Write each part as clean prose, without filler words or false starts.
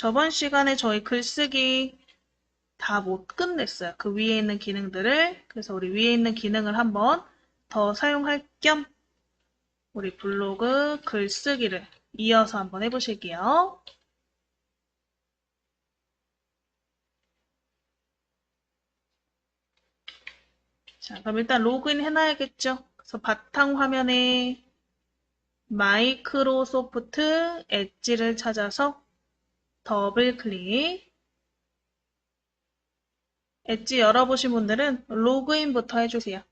저번 시간에 저희 글쓰기 다 못 끝냈어요. 그 위에 있는 기능들을. 그래서 우리 위에 있는 기능을 한번 더 사용할 겸 우리 블로그 글쓰기를 이어서 한번 해보실게요. 자, 그럼 일단 로그인 해놔야겠죠? 그래서 바탕화면에 마이크로소프트 엣지를 찾아서 더블 클릭. 엣지 열어보신 분들은 로그인부터 해주세요.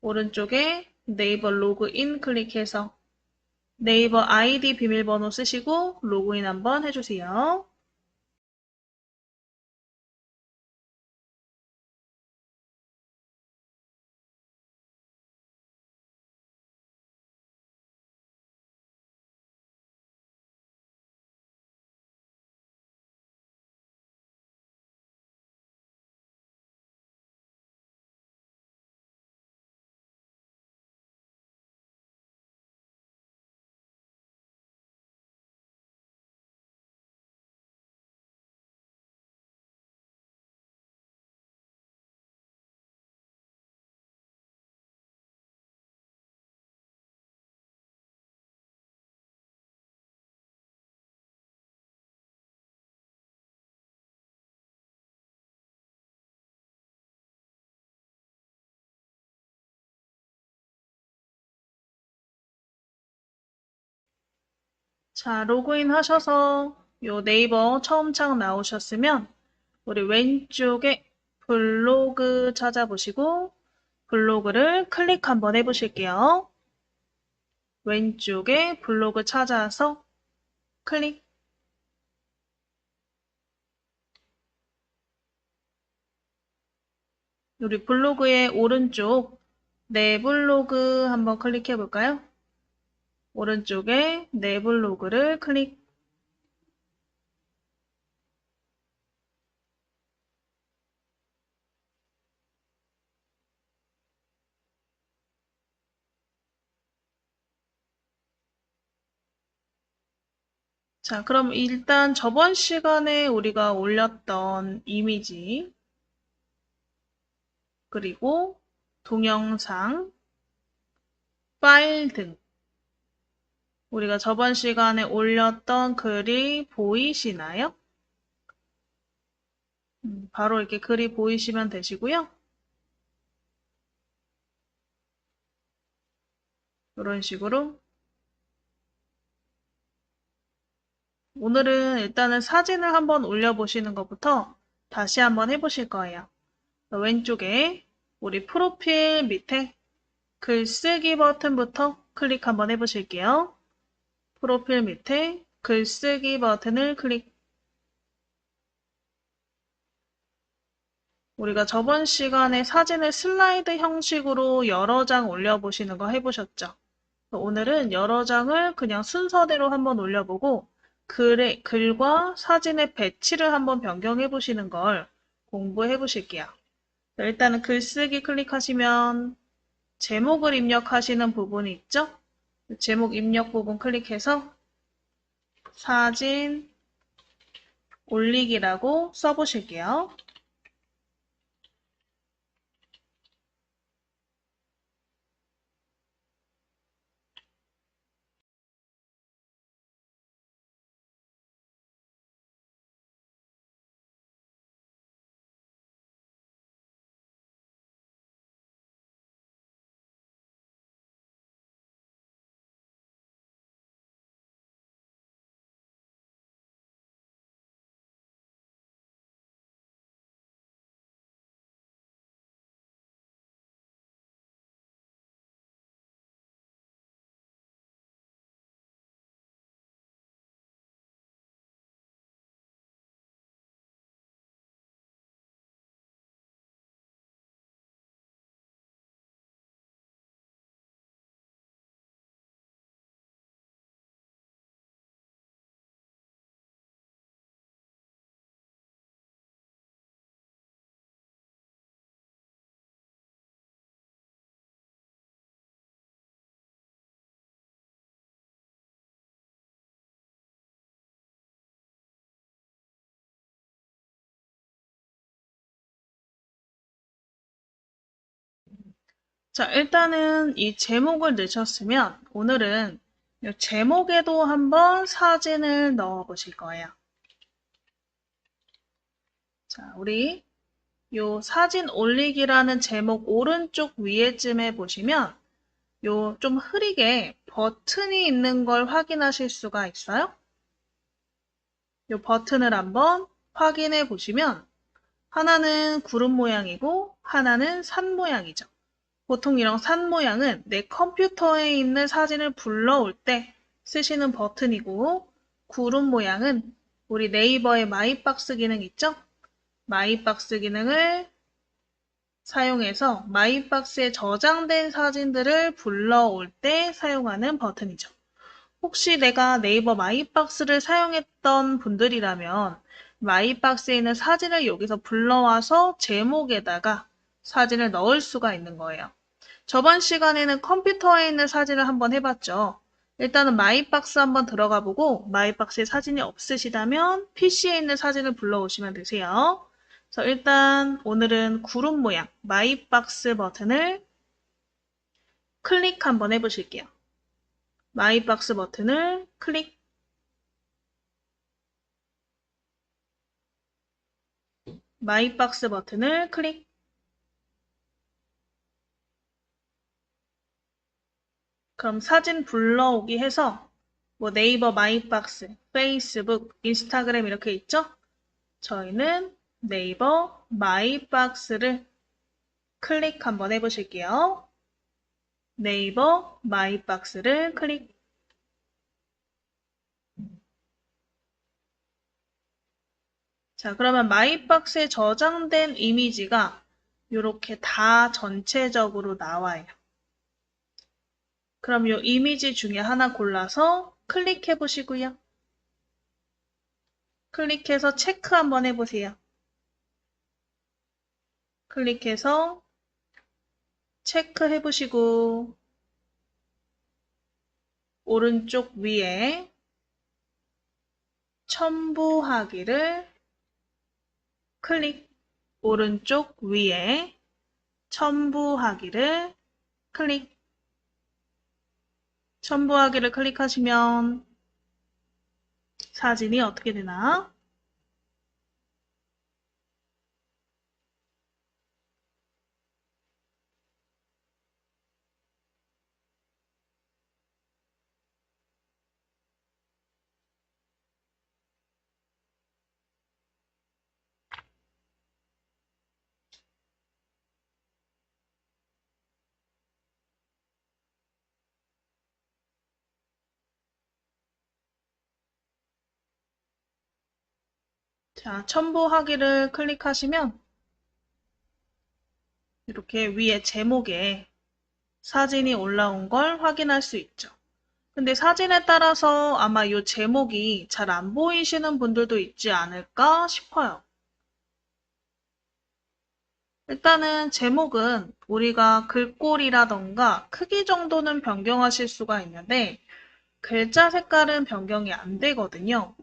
오른쪽에 네이버 로그인 클릭해서 네이버 아이디 비밀번호 쓰시고 로그인 한번 해주세요. 자, 로그인 하셔서 요 네이버 처음 창 나오셨으면 우리 왼쪽에 블로그 찾아보시고 블로그를 클릭 한번 해보실게요. 왼쪽에 블로그 찾아서 클릭. 우리 블로그의 오른쪽 내 블로그 한번 클릭해 볼까요? 오른쪽에 내 블로그를 클릭. 자, 그럼 일단 저번 시간에 우리가 올렸던 이미지, 그리고 동영상, 파일 등 우리가 저번 시간에 올렸던 글이 보이시나요? 바로 이렇게 글이 보이시면 되시고요. 이런 식으로 오늘은 일단은 사진을 한번 올려보시는 것부터 다시 한번 해보실 거예요. 왼쪽에 우리 프로필 밑에 글쓰기 버튼부터 클릭 한번 해보실게요. 프로필 밑에 글쓰기 버튼을 클릭. 우리가 저번 시간에 사진을 슬라이드 형식으로 여러 장 올려보시는 거 해보셨죠? 오늘은 여러 장을 그냥 순서대로 한번 올려보고 글과 사진의 배치를 한번 변경해 보시는 걸 공부해 보실게요. 일단은 글쓰기 클릭하시면 제목을 입력하시는 부분이 있죠? 제목 입력 부분 클릭해서 사진 올리기라고 써보실게요. 자, 일단은 이 제목을 넣으셨으면 오늘은 이 제목에도 한번 사진을 넣어 보실 거예요. 자, 우리 요 사진 올리기라는 제목 오른쪽 위에쯤에 보시면 요 좀 흐리게 버튼이 있는 걸 확인하실 수가 있어요. 요 버튼을 한번 확인해 보시면 하나는 구름 모양이고 하나는 산 모양이죠. 보통 이런 산 모양은 내 컴퓨터에 있는 사진을 불러올 때 쓰시는 버튼이고 구름 모양은 우리 네이버의 마이박스 기능 있죠? 마이박스 기능을 사용해서 마이박스에 저장된 사진들을 불러올 때 사용하는 버튼이죠. 혹시 내가 네이버 마이박스를 사용했던 분들이라면 마이박스에 있는 사진을 여기서 불러와서 제목에다가 사진을 넣을 수가 있는 거예요. 저번 시간에는 컴퓨터에 있는 사진을 한번 해봤죠. 일단은 마이박스 한번 들어가 보고 마이박스에 사진이 없으시다면 PC에 있는 사진을 불러오시면 되세요. 그래서 일단 오늘은 구름 모양 마이박스 버튼을 클릭 한번 해보실게요. 마이박스 버튼을 클릭. 마이박스 버튼을 클릭. 그럼 사진 불러오기 해서 뭐 네이버 마이박스, 페이스북, 인스타그램 이렇게 있죠? 저희는 네이버 마이박스를 클릭 한번 해보실게요. 네이버 마이박스를 클릭. 자, 그러면 마이박스에 저장된 이미지가 이렇게 다 전체적으로 나와요. 그럼 이 이미지 중에 하나 골라서 클릭해 보시고요. 클릭해서 체크 한번 해보세요. 클릭해서 체크해 보시고 오른쪽 위에 첨부하기를 클릭. 오른쪽 위에 첨부하기를 클릭. 첨부하기를 클릭하시면 사진이 어떻게 되나? 자, 첨부하기를 클릭하시면 이렇게 위에 제목에 사진이 올라온 걸 확인할 수 있죠. 근데 사진에 따라서 아마 이 제목이 잘 안 보이시는 분들도 있지 않을까 싶어요. 일단은 제목은 우리가 글꼴이라던가 크기 정도는 변경하실 수가 있는데 글자 색깔은 변경이 안 되거든요.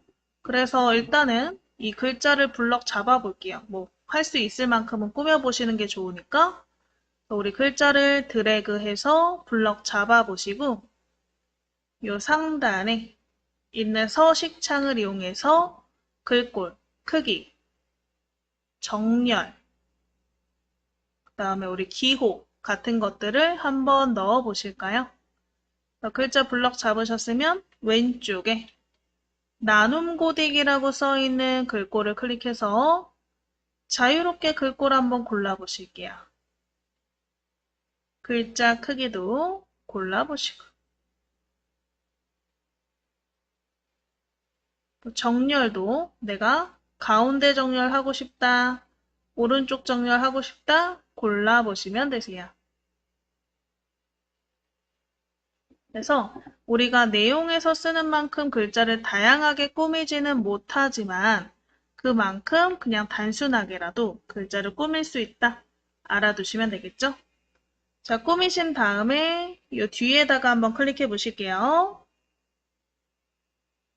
그래서 일단은 이 글자를 블럭 잡아 볼게요. 뭐 할 수 있을 만큼은 꾸며보시는 게 좋으니까 우리 글자를 드래그해서 블럭 잡아 보시고 이 상단에 있는 서식창을 이용해서 글꼴, 크기, 정렬, 그 다음에 우리 기호 같은 것들을 한번 넣어 보실까요? 글자 블럭 잡으셨으면 왼쪽에 나눔 고딕이라고 써있는 글꼴을 클릭해서 자유롭게 글꼴 한번 골라보실게요. 글자 크기도 골라보시고 정렬도 내가 가운데 정렬하고 싶다, 오른쪽 정렬하고 싶다 골라보시면 되세요. 그래서 우리가 내용에서 쓰는 만큼 글자를 다양하게 꾸미지는 못하지만 그만큼 그냥 단순하게라도 글자를 꾸밀 수 있다. 알아두시면 되겠죠? 자, 꾸미신 다음에 이 뒤에다가 한번 클릭해 보실게요.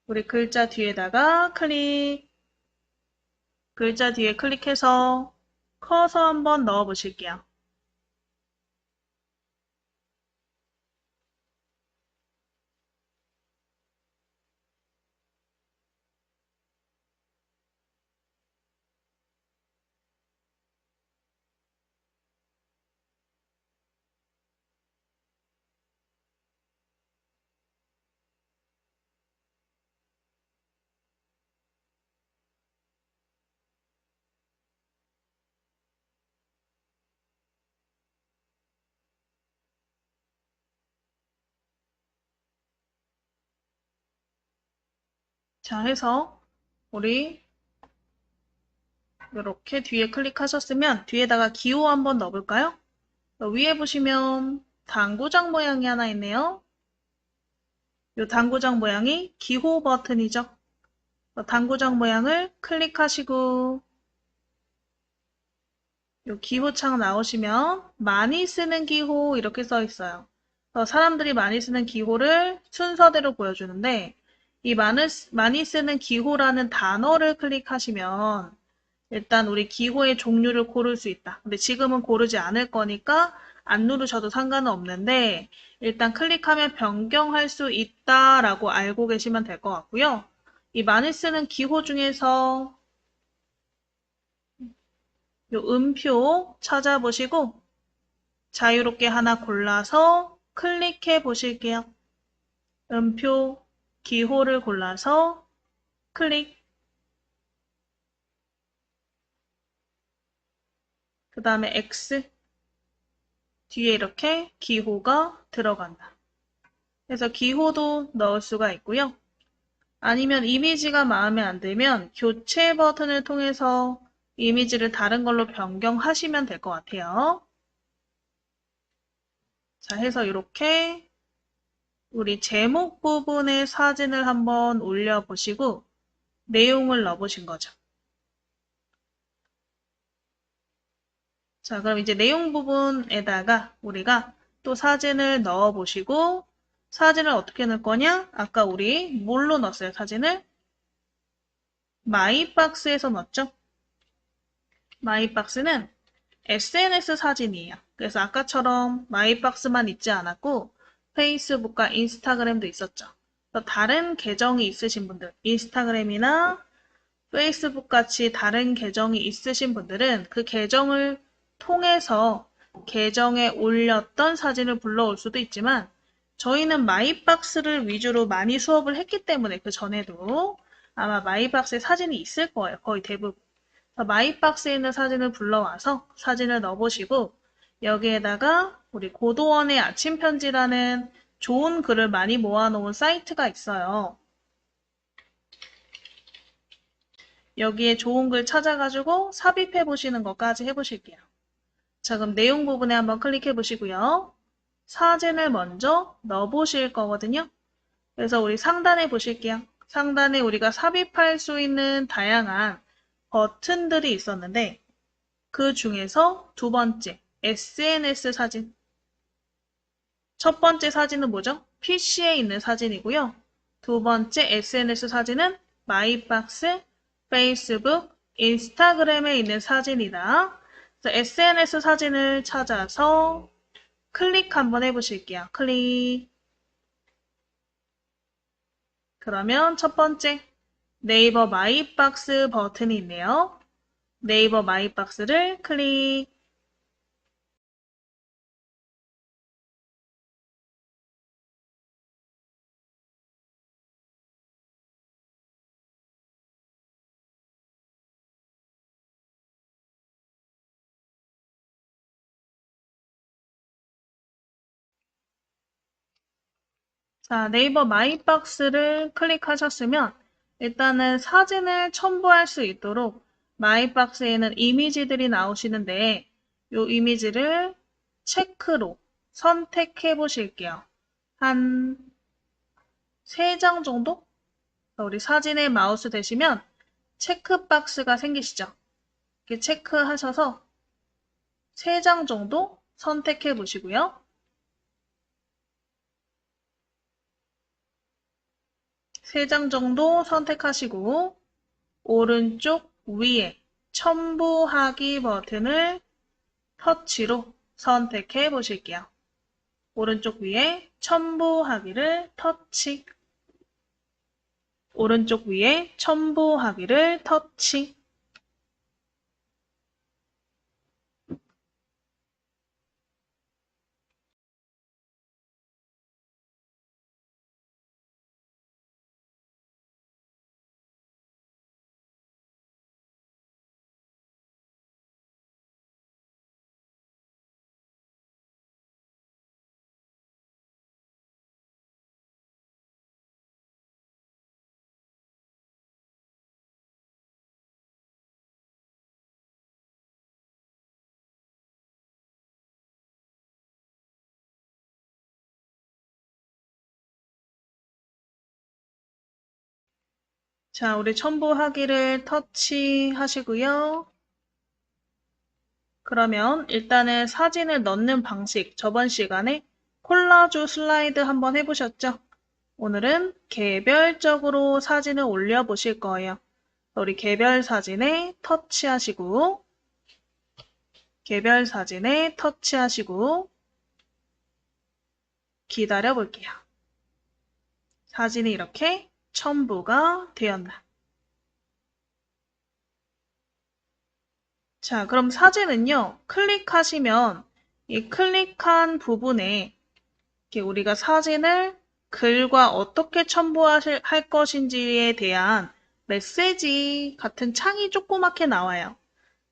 우리 글자 뒤에다가 클릭. 글자 뒤에 클릭해서 커서 한번 넣어 보실게요. 자, 해서 우리 이렇게 뒤에 클릭하셨으면 뒤에다가 기호 한번 넣어볼까요? 위에 보시면 당구장 모양이 하나 있네요. 이 당구장 모양이 기호 버튼이죠. 당구장 모양을 클릭하시고 이 기호창 나오시면 많이 쓰는 기호 이렇게 써 있어요. 사람들이 많이 쓰는 기호를 순서대로 보여주는데 이 많이 쓰는 기호라는 단어를 클릭하시면 일단 우리 기호의 종류를 고를 수 있다. 근데 지금은 고르지 않을 거니까 안 누르셔도 상관은 없는데 일단 클릭하면 변경할 수 있다라고 알고 계시면 될 것 같고요. 이 많이 쓰는 기호 중에서 이 음표 찾아보시고 자유롭게 하나 골라서 클릭해 보실게요. 음표 기호를 골라서 클릭. 그 다음에 X 뒤에 이렇게 기호가 들어간다. 그래서 기호도 넣을 수가 있고요. 아니면 이미지가 마음에 안 들면 교체 버튼을 통해서 이미지를 다른 걸로 변경하시면 될 것 같아요. 자, 해서 이렇게 우리 제목 부분의 사진을 한번 올려보시고 내용을 넣어보신 거죠. 자, 그럼 이제 내용 부분에다가 우리가 또 사진을 넣어보시고 사진을 어떻게 넣을 거냐? 아까 우리 뭘로 넣었어요, 사진을? 마이박스에서 넣었죠? 마이박스는 SNS 사진이에요. 그래서 아까처럼 마이박스만 있지 않았고 페이스북과 인스타그램도 있었죠. 다른 계정이 있으신 분들, 인스타그램이나 페이스북 같이 다른 계정이 있으신 분들은 그 계정을 통해서 계정에 올렸던 사진을 불러올 수도 있지만 저희는 마이박스를 위주로 많이 수업을 했기 때문에 그 전에도 아마 마이박스에 사진이 있을 거예요. 거의 대부분. 마이박스에 있는 사진을 불러와서 사진을 넣어보시고 여기에다가 우리 고도원의 아침 편지라는 좋은 글을 많이 모아놓은 사이트가 있어요. 여기에 좋은 글 찾아가지고 삽입해 보시는 것까지 해보실게요. 자, 그럼 내용 부분에 한번 클릭해 보시고요. 사진을 먼저 넣어보실 거거든요. 그래서 우리 상단에 보실게요. 상단에 우리가 삽입할 수 있는 다양한 버튼들이 있었는데 그 중에서 두 번째, SNS 사진. 첫 번째 사진은 뭐죠? PC에 있는 사진이고요. 두 번째 SNS 사진은 마이박스, 페이스북, 인스타그램에 있는 사진이다. 그래서 SNS 사진을 찾아서 클릭 한번 해보실게요. 클릭. 그러면 첫 번째 네이버 마이박스 버튼이 있네요. 네이버 마이박스를 클릭. 자, 네이버 마이박스를 클릭하셨으면 일단은 사진을 첨부할 수 있도록 마이박스에는 이미지들이 나오시는데 이 이미지를 체크로 선택해 보실게요. 한 3장 정도? 우리 사진에 마우스 대시면 체크박스가 생기시죠? 이렇게 체크하셔서 3장 정도 선택해 보시고요. 3장 정도 선택하시고 오른쪽 위에 첨부하기 버튼을 터치로 선택해 보실게요. 오른쪽 위에 첨부하기를 터치. 오른쪽 위에 첨부하기를 터치. 자, 우리 첨부하기를 터치하시고요. 그러면 일단은 사진을 넣는 방식, 저번 시간에 콜라주 슬라이드 한번 해보셨죠? 오늘은 개별적으로 사진을 올려보실 거예요. 우리 개별 사진에 터치하시고, 개별 사진에 터치하시고, 기다려 볼게요. 사진이 이렇게 첨부가 되었나. 자, 그럼 사진은요, 클릭하시면 이 클릭한 부분에 이렇게 우리가 사진을 글과 어떻게 첨부할 것인지에 대한 메시지 같은 창이 조그맣게 나와요.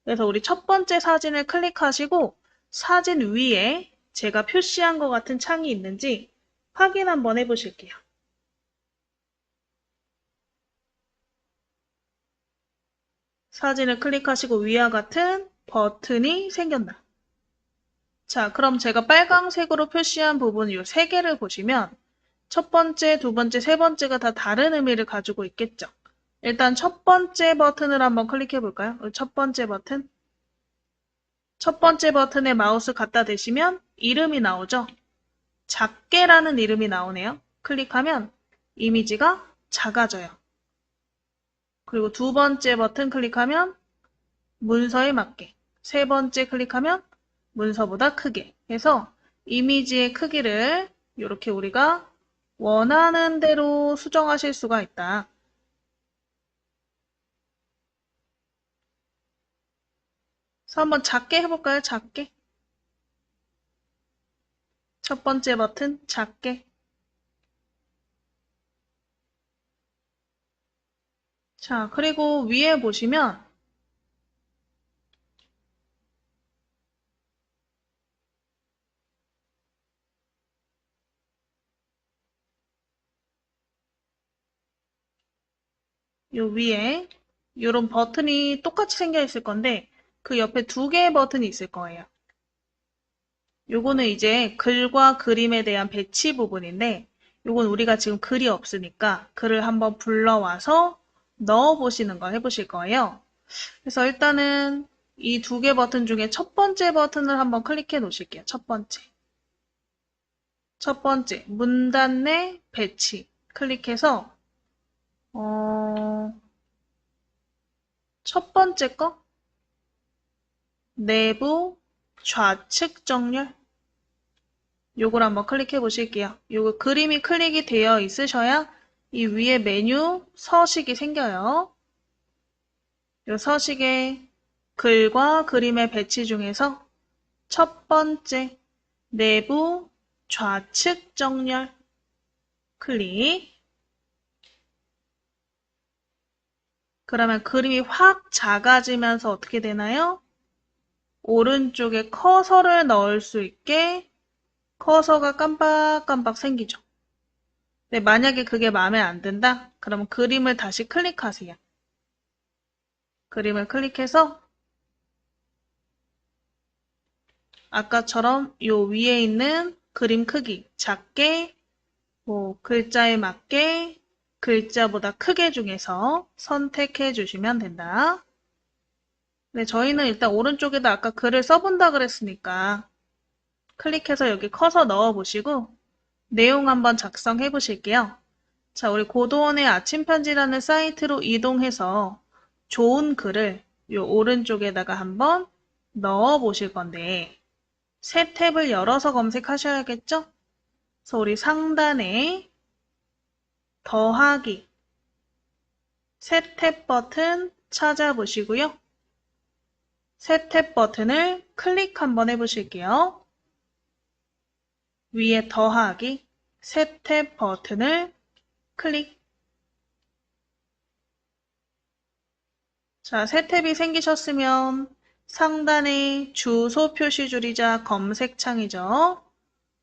그래서 우리 첫 번째 사진을 클릭하시고 사진 위에 제가 표시한 것 같은 창이 있는지 확인 한번 해보실게요. 사진을 클릭하시고 위와 같은 버튼이 생겼나. 자, 그럼 제가 빨강색으로 표시한 부분 이 세 개를 보시면 첫 번째, 두 번째, 세 번째가 다 다른 의미를 가지고 있겠죠. 일단 첫 번째 버튼을 한번 클릭해 볼까요? 첫 번째 버튼. 첫 번째 버튼에 마우스 갖다 대시면 이름이 나오죠. 작게라는 이름이 나오네요. 클릭하면 이미지가 작아져요. 그리고 두 번째 버튼 클릭하면 문서에 맞게. 세 번째 클릭하면 문서보다 크게 해서 이미지의 크기를 이렇게 우리가 원하는 대로 수정하실 수가 있다. 그래서 한번 작게 해볼까요? 작게. 첫 번째 버튼 작게. 자, 그리고 위에 보시면 요 위에 이런 버튼이 똑같이 생겨 있을 건데 그 옆에 두 개의 버튼이 있을 거예요. 요거는 이제 글과 그림에 대한 배치 부분인데 요건 우리가 지금 글이 없으니까 글을 한번 불러와서 넣어 보시는 거 해보실 거예요. 그래서 일단은 이 두 개 버튼 중에 첫 번째 버튼을 한번 클릭해 놓으실게요. 첫 번째. 첫 번째, 문단 내 배치 클릭해서 첫 번째 거 내부 좌측 정렬 요걸 한번 클릭해 보실게요. 요거 그림이 클릭이 되어 있으셔야 이 위에 메뉴 서식이 생겨요. 요 서식의 글과 그림의 배치 중에서 첫 번째 내부 좌측 정렬 클릭. 그러면 그림이 확 작아지면서 어떻게 되나요? 오른쪽에 커서를 넣을 수 있게 커서가 깜빡깜빡 생기죠. 네, 만약에 그게 마음에 안 든다? 그러면 그림을 다시 클릭하세요. 그림을 클릭해서 아까처럼 요 위에 있는 그림 크기 작게, 글자에 맞게 글자보다 크게 중에서 선택해 주시면 된다. 네, 저희는 일단 오른쪽에다 아까 글을 써본다 그랬으니까 클릭해서 여기 커서 넣어 보시고 내용 한번 작성해 보실게요. 자, 우리 고도원의 아침 편지라는 사이트로 이동해서 좋은 글을 요 오른쪽에다가 한번 넣어 보실 건데 새 탭을 열어서 검색하셔야겠죠? 그래서 우리 상단에 더하기 새 탭 버튼 찾아보시고요. 새 탭 버튼을 클릭 한번 해보실게요. 위에 더하기 새 탭 버튼을 클릭. 자, 새 탭이 생기셨으면 상단에 주소 표시 줄이자 검색창이죠.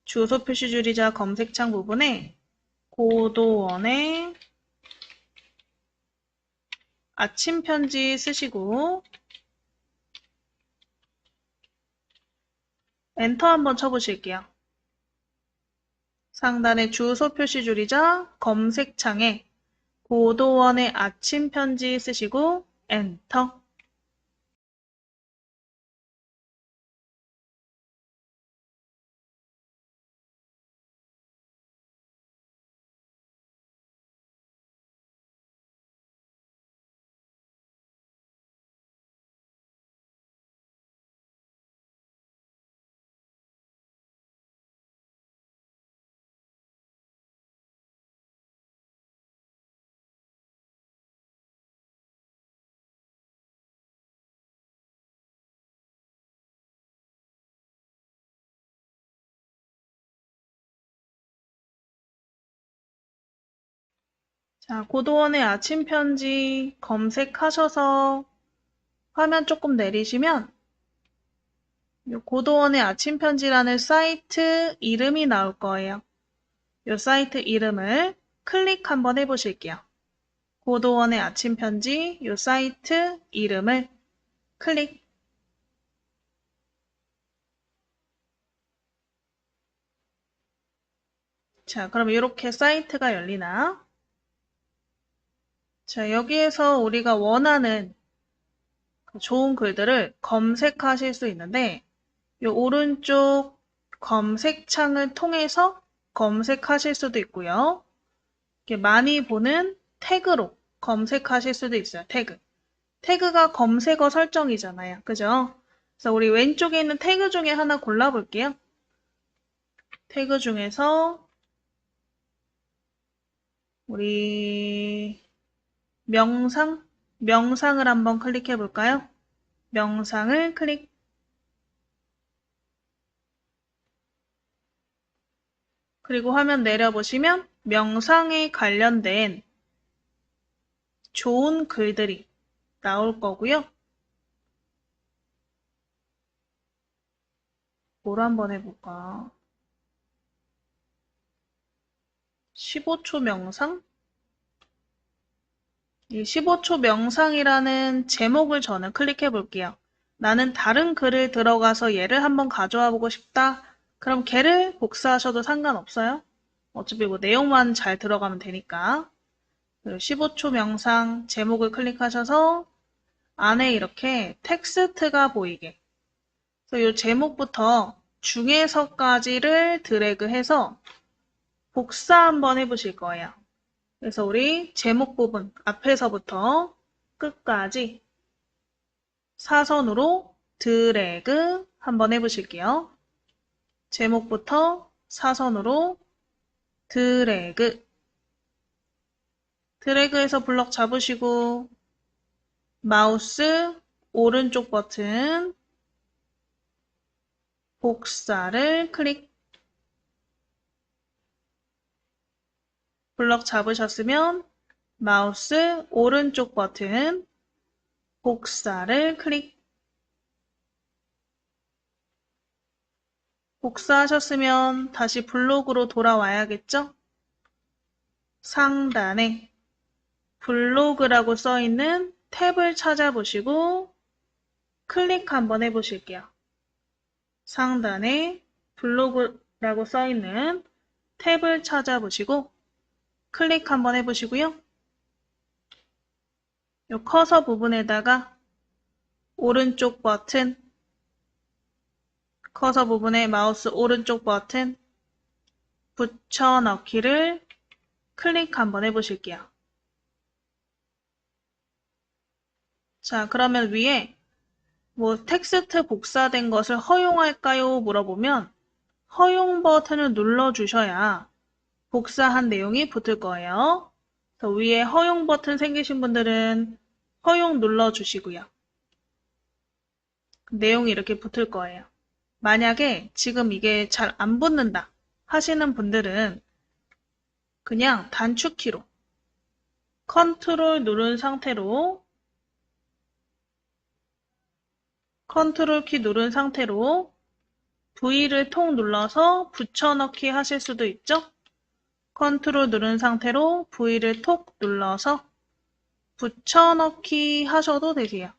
주소 표시 줄이자 검색창 부분에 고도원의 아침 편지 쓰시고 엔터 한번 쳐보실게요. 상단에 주소 표시 줄이자 검색창에 고도원의 아침 편지 쓰시고 엔터. 자, 고도원의 아침 편지 검색하셔서 화면 조금 내리시면 요 고도원의 아침 편지라는 사이트 이름이 나올 거예요. 요 사이트 이름을 클릭 한번 해보실게요. 고도원의 아침 편지 요 사이트 이름을 클릭. 자, 그럼 이렇게 사이트가 열리나? 자, 여기에서 우리가 원하는 좋은 글들을 검색하실 수 있는데 이 오른쪽 검색창을 통해서 검색하실 수도 있고요. 이렇게 많이 보는 태그로 검색하실 수도 있어요. 태그. 태그가 검색어 설정이잖아요. 그죠? 그래서 우리 왼쪽에 있는 태그 중에 하나 골라볼게요. 태그 중에서 우리 명상을 한번 클릭해 볼까요? 명상을 클릭. 그리고 화면 내려보시면 명상에 관련된 좋은 글들이 나올 거고요. 뭘 한번 해볼까? 15초 명상? 이 15초 명상이라는 제목을 저는 클릭해 볼게요. 나는 다른 글을 들어가서 얘를 한번 가져와 보고 싶다. 그럼 걔를 복사하셔도 상관없어요. 어차피 뭐 내용만 잘 들어가면 되니까. 15초 명상 제목을 클릭하셔서 안에 이렇게 텍스트가 보이게. 그래서 이 제목부터 중에서까지를 드래그해서 복사 한번 해보실 거예요. 그래서 우리 제목 부분 앞에서부터 끝까지 사선으로 드래그 한번 해보실게요. 제목부터 사선으로 드래그. 드래그해서 블럭 잡으시고 마우스 오른쪽 버튼 복사를 클릭. 블럭 잡으셨으면 마우스 오른쪽 버튼 복사를 클릭. 복사하셨으면 다시 블록으로 돌아와야겠죠? 상단에 블로그라고 써있는 탭을 찾아보시고 클릭 한번 해보실게요. 상단에 블로그라고 써있는 탭을 찾아보시고 클릭 한번 해보시고요. 이 커서 부분에다가 오른쪽 버튼, 커서 부분에 마우스 오른쪽 버튼 붙여넣기를 클릭 한번 해보실게요. 자, 그러면 위에 뭐 텍스트 복사된 것을 허용할까요? 물어보면 허용 버튼을 눌러주셔야 복사한 내용이 붙을 거예요. 그래서 위에 허용 버튼 생기신 분들은 허용 눌러주시고요. 내용이 이렇게 붙을 거예요. 만약에 지금 이게 잘 안 붙는다 하시는 분들은 그냥 단축키로 컨트롤 누른 상태로 컨트롤 키 누른 상태로 V를 통 눌러서 붙여넣기 하실 수도 있죠? 컨트롤 누른 상태로 V를 톡 눌러서 붙여넣기 하셔도 되세요.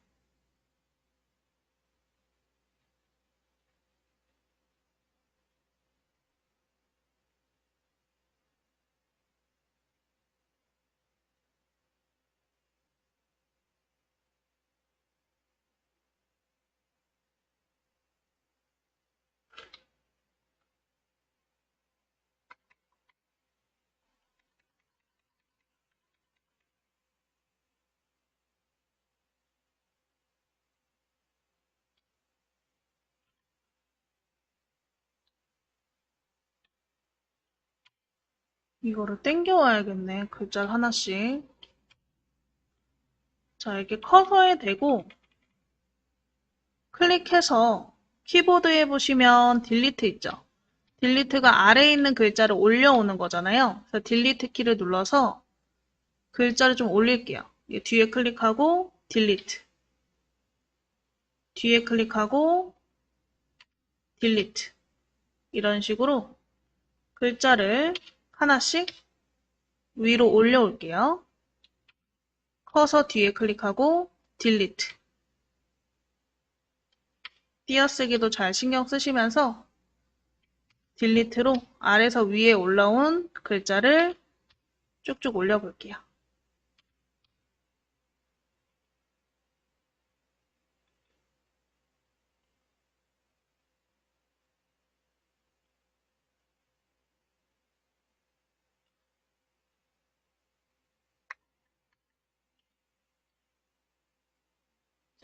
이거를 당겨와야겠네. 글자를 하나씩. 자, 이렇게 커서에 대고 클릭해서 키보드에 보시면 딜리트 있죠? 딜리트가 아래에 있는 글자를 올려오는 거잖아요. 그래서 딜리트 키를 눌러서 글자를 좀 올릴게요. 뒤에 클릭하고 딜리트. 뒤에 클릭하고 딜리트. 이런 식으로 글자를 하나씩 위로 올려올게요. 커서 뒤에 클릭하고 딜리트. 띄어쓰기도 잘 신경 쓰시면서 딜리트로 아래서 위에 올라온 글자를 쭉쭉 올려볼게요.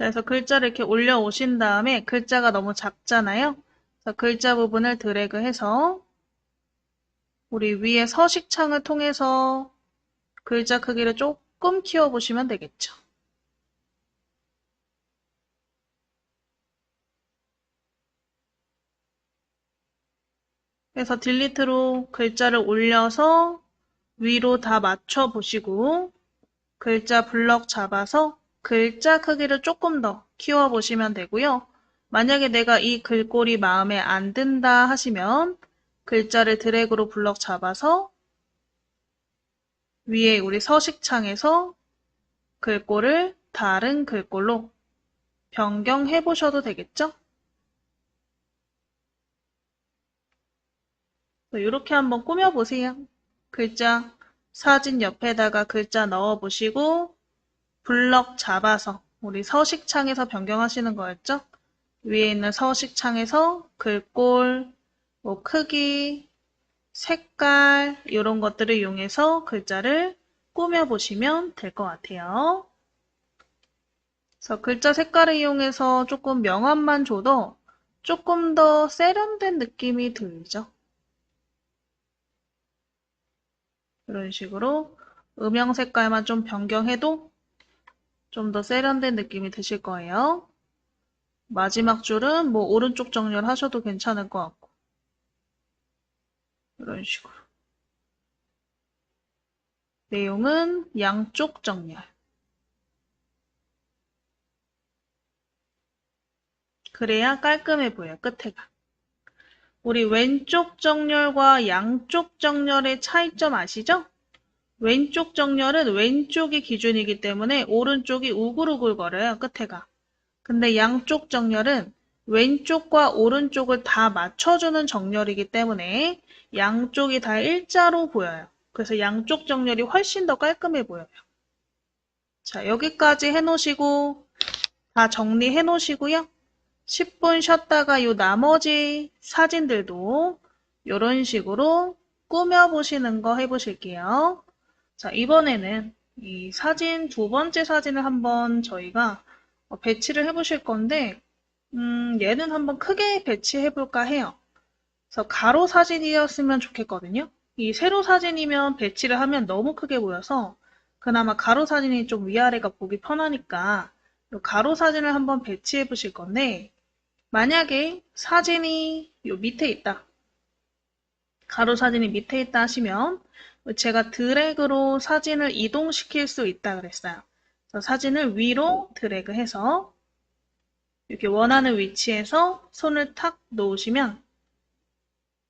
자, 그래서 글자를 이렇게 올려오신 다음에 글자가 너무 작잖아요. 그래서 글자 부분을 드래그해서 우리 위에 서식창을 통해서 글자 크기를 조금 키워보시면 되겠죠. 그래서 딜리트로 글자를 올려서 위로 다 맞춰보시고 글자 블럭 잡아서 글자 크기를 조금 더 키워보시면 되고요. 만약에 내가 이 글꼴이 마음에 안 든다 하시면 글자를 드래그로 블럭 잡아서 위에 우리 서식창에서 글꼴을 다른 글꼴로 변경해 보셔도 되겠죠? 이렇게 한번 꾸며보세요. 글자 사진 옆에다가 글자 넣어보시고 블럭 잡아서 우리 서식창에서 변경하시는 거였죠? 위에 있는 서식창에서 글꼴, 뭐 크기, 색깔 이런 것들을 이용해서 글자를 꾸며보시면 될 것 같아요. 그래서 글자 색깔을 이용해서 조금 명암만 줘도 조금 더 세련된 느낌이 들죠. 이런 식으로 음영 색깔만 좀 변경해도 좀 더 세련된 느낌이 드실 거예요. 마지막 줄은 뭐 오른쪽 정렬 하셔도 괜찮을 것 같고 이런 식으로 내용은 양쪽 정렬 그래야 깔끔해 보여요. 끝에가 우리 왼쪽 정렬과 양쪽 정렬의 차이점 아시죠? 왼쪽 정렬은 왼쪽이 기준이기 때문에 오른쪽이 우글우글거려요. 끝에가 근데 양쪽 정렬은 왼쪽과 오른쪽을 다 맞춰주는 정렬이기 때문에 양쪽이 다 일자로 보여요. 그래서 양쪽 정렬이 훨씬 더 깔끔해 보여요. 자, 여기까지 해놓으시고 다 정리해 놓으시고요. 10분 쉬었다가 요 나머지 사진들도 이런 식으로 꾸며보시는 거 해보실게요. 자, 이번에는 이 사진 두 번째 사진을 한번 저희가 배치를 해보실 건데 얘는 한번 크게 배치해볼까 해요. 그래서 가로 사진이었으면 좋겠거든요. 이 세로 사진이면 배치를 하면 너무 크게 보여서 그나마 가로 사진이 좀 위아래가 보기 편하니까 이 가로 사진을 한번 배치해 보실 건데 만약에 사진이 요 밑에 있다. 가로 사진이 밑에 있다 하시면 제가 드래그로 사진을 이동시킬 수 있다 그랬어요. 그래서 사진을 위로 드래그해서 이렇게 원하는 위치에서 손을 탁 놓으시면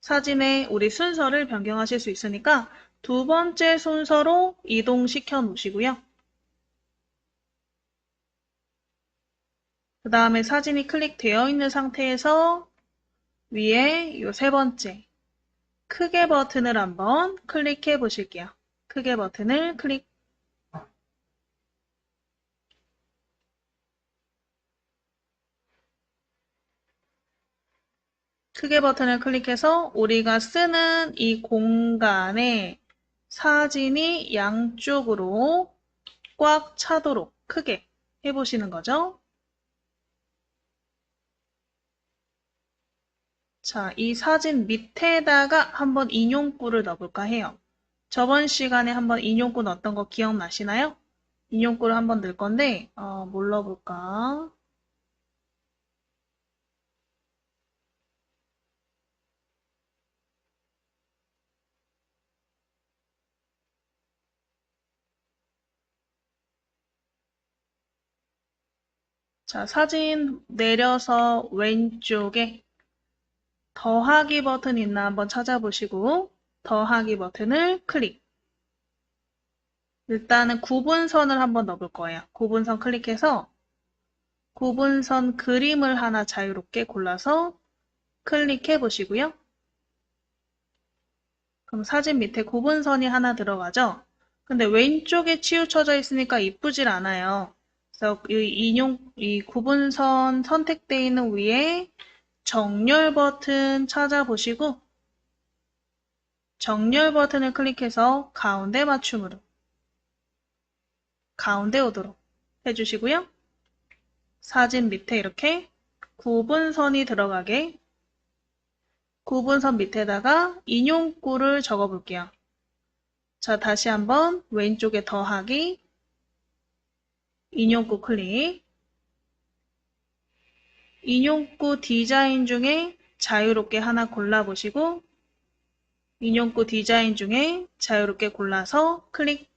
사진의 우리 순서를 변경하실 수 있으니까 두 번째 순서로 이동시켜 놓으시고요. 그 다음에 사진이 클릭되어 있는 상태에서 위에 이 세 번째 크게 버튼을 한번 클릭해 보실게요. 크게 버튼을 클릭. 크게 버튼을 클릭해서 우리가 쓰는 이 공간에 사진이 양쪽으로 꽉 차도록 크게 해보시는 거죠. 자, 이 사진 밑에다가 한번 인용구를 넣어볼까 해요. 저번 시간에 한번 인용구 넣었던 거 기억나시나요? 인용구를 한번 넣을 건데, 뭘 넣어볼까? 자, 사진 내려서 왼쪽에 더하기 버튼 있나 한번 찾아보시고, 더하기 버튼을 클릭. 일단은 구분선을 한번 넣어볼 거예요. 구분선 클릭해서 구분선 그림을 하나 자유롭게 골라서 클릭해 보시고요. 그럼 사진 밑에 구분선이 하나 들어가죠? 근데 왼쪽에 치우쳐져 있으니까 이쁘질 않아요. 그래서 이 구분선 선택되어 있는 위에 정렬 버튼 찾아보시고 정렬 버튼을 클릭해서 가운데 맞춤으로 가운데 오도록 해주시고요. 사진 밑에 이렇게 구분선이 들어가게 구분선 밑에다가 인용구를 적어 볼게요. 자, 다시 한번 왼쪽에 더하기 인용구 클릭. 인용구 디자인 중에 자유롭게 하나 골라보시고 인용구 디자인 중에 자유롭게 골라서 클릭.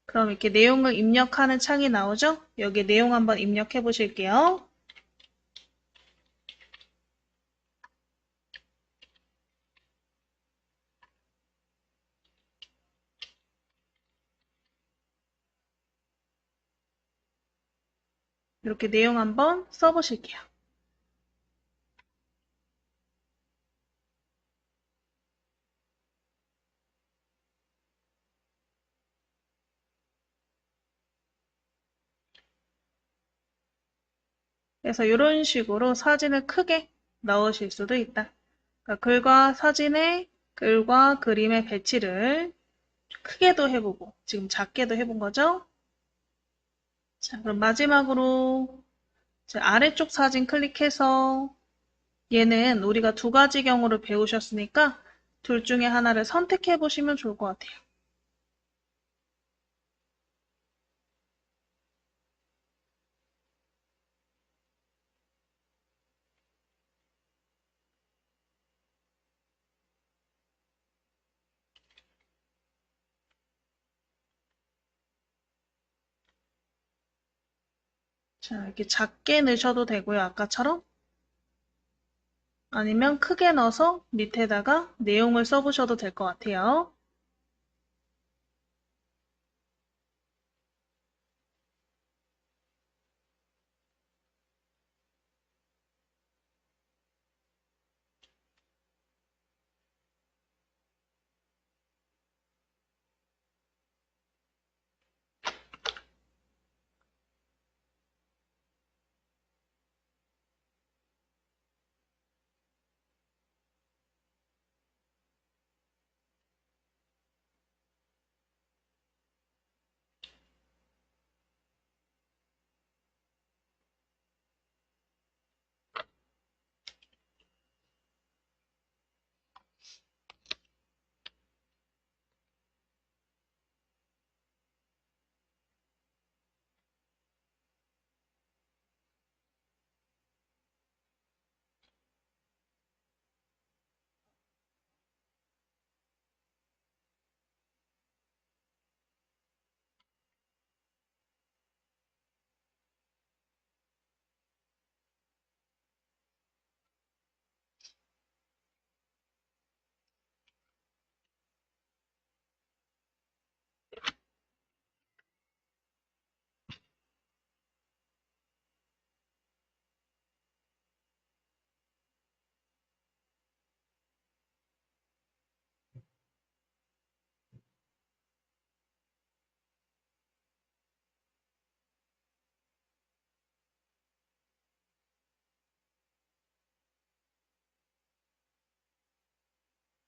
그럼 이렇게 내용을 입력하는 창이 나오죠? 여기 내용 한번 입력해 보실게요. 이렇게 내용 한번 써보실게요. 그래서 이런 식으로 사진을 크게 넣으실 수도 있다. 그러니까 글과 그림의 배치를 크게도 해보고 지금 작게도 해본 거죠. 자, 그럼 마지막으로 아래쪽 사진 클릭해서 얘는 우리가 두 가지 경우를 배우셨으니까 둘 중에 하나를 선택해 보시면 좋을 것 같아요. 자, 이렇게 작게 넣으셔도 되고요. 아까처럼. 아니면 크게 넣어서 밑에다가 내용을 써보셔도 될 것 같아요.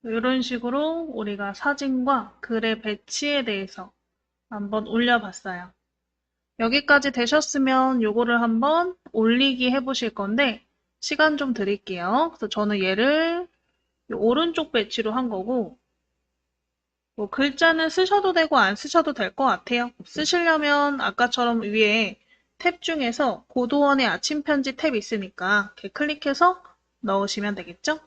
이런 식으로 우리가 사진과 글의 배치에 대해서 한번 올려봤어요. 여기까지 되셨으면 요거를 한번 올리기 해보실 건데 시간 좀 드릴게요. 그래서 저는 얘를 오른쪽 배치로 한 거고 뭐 글자는 쓰셔도 되고 안 쓰셔도 될 것 같아요. 쓰시려면 아까처럼 위에 탭 중에서 고도원의 아침 편지 탭 있으니까 이렇게 클릭해서 넣으시면 되겠죠?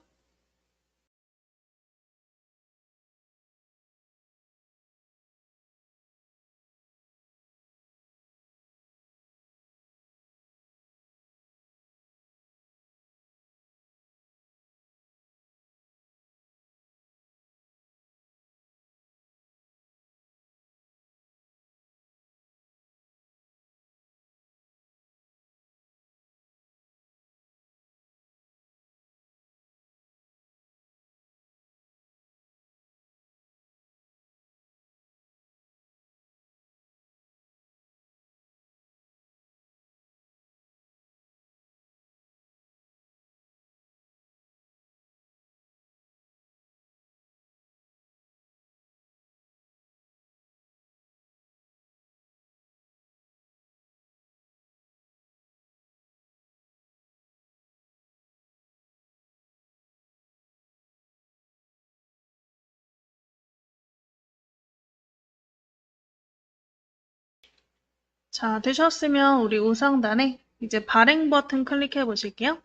자, 되셨으면 우리 우상단에 이제 발행 버튼 클릭해 보실게요.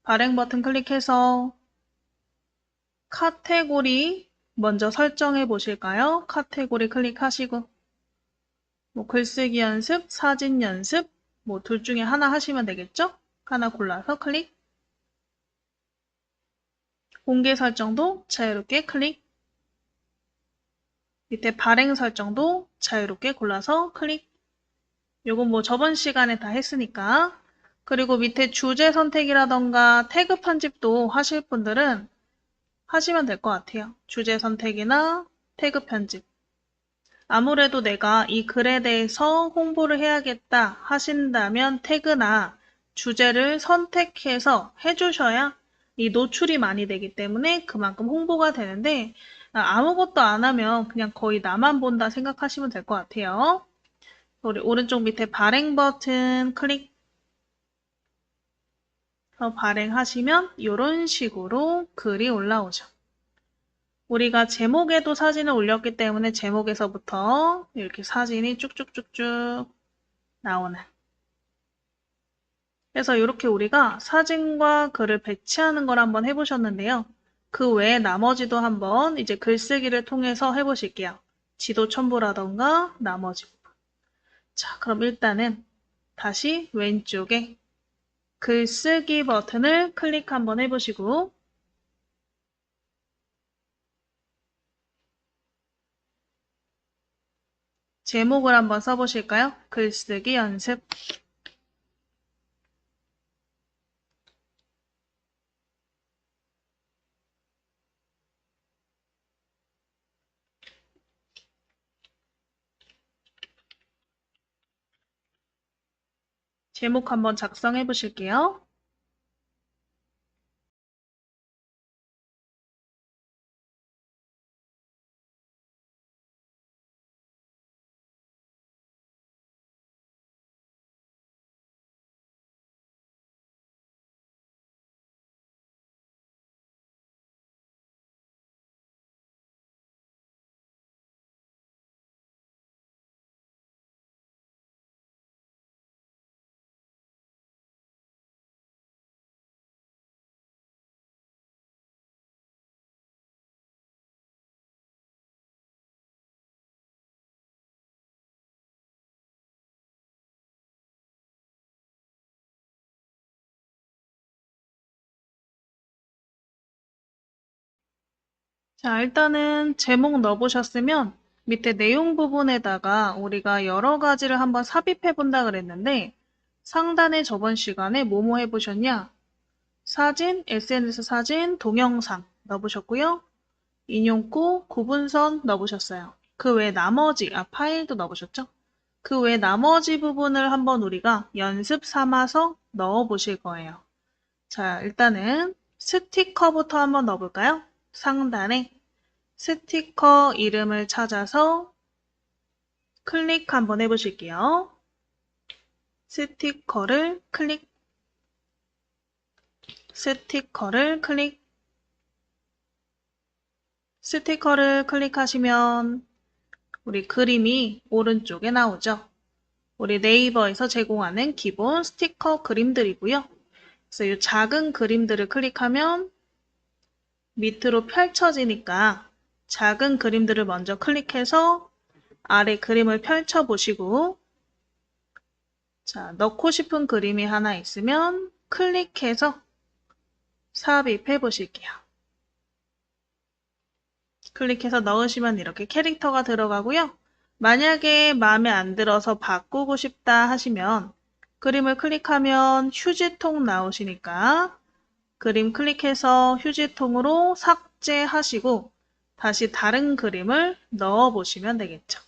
발행 버튼 클릭해서 카테고리 먼저 설정해 보실까요? 카테고리 클릭하시고 뭐 글쓰기 연습, 사진 연습 뭐 둘 중에 하나 하시면 되겠죠? 하나 골라서 클릭. 공개 설정도 자유롭게 클릭. 밑에 발행 설정도 자유롭게 골라서 클릭. 요건 뭐 저번 시간에 다 했으니까. 그리고 밑에 주제 선택이라던가 태그 편집도 하실 분들은 하시면 될 것 같아요. 주제 선택이나 태그 편집. 아무래도 내가 이 글에 대해서 홍보를 해야겠다 하신다면 태그나 주제를 선택해서 해주셔야 이 노출이 많이 되기 때문에 그만큼 홍보가 되는데 아무것도 안 하면 그냥 거의 나만 본다 생각하시면 될 것 같아요. 우리 오른쪽 밑에 발행 버튼 클릭 발행하시면 이런 식으로 글이 올라오죠. 우리가 제목에도 사진을 올렸기 때문에 제목에서부터 이렇게 사진이 쭉쭉쭉쭉 나오는. 그래서 이렇게 우리가 사진과 글을 배치하는 걸 한번 해보셨는데요. 그 외에 나머지도 한번 이제 글쓰기를 통해서 해보실게요. 지도 첨부라던가 나머지 부분. 자, 그럼 일단은 다시 왼쪽에 글쓰기 버튼을 클릭 한번 해보시고 제목을 한번 써보실까요? 글쓰기 연습. 제목 한번 작성해 보실게요. 자, 일단은 제목 넣어보셨으면 밑에 내용 부분에다가 우리가 여러 가지를 한번 삽입해 본다 그랬는데 상단에 저번 시간에 뭐뭐 해보셨냐? 사진, SNS 사진, 동영상 넣어보셨고요. 인용구, 구분선 넣어보셨어요. 그 외 나머지, 파일도 넣어보셨죠? 그 외 나머지 부분을 한번 우리가 연습 삼아서 넣어보실 거예요. 자, 일단은 스티커부터 한번 넣어볼까요? 상단에 스티커 이름을 찾아서 클릭 한번 해보실게요. 스티커를 클릭, 스티커를 클릭, 스티커를 클릭하시면 우리 그림이 오른쪽에 나오죠. 우리 네이버에서 제공하는 기본 스티커 그림들이고요. 그래서 이 작은 그림들을 클릭하면 밑으로 펼쳐지니까 작은 그림들을 먼저 클릭해서 아래 그림을 펼쳐 보시고, 자, 넣고 싶은 그림이 하나 있으면 클릭해서 삽입해 보실게요. 클릭해서 넣으시면 이렇게 캐릭터가 들어가고요. 만약에 마음에 안 들어서 바꾸고 싶다 하시면 그림을 클릭하면 휴지통 나오시니까 그림 클릭해서 휴지통으로 삭제하시고 다시 다른 그림을 넣어 보시면 되겠죠.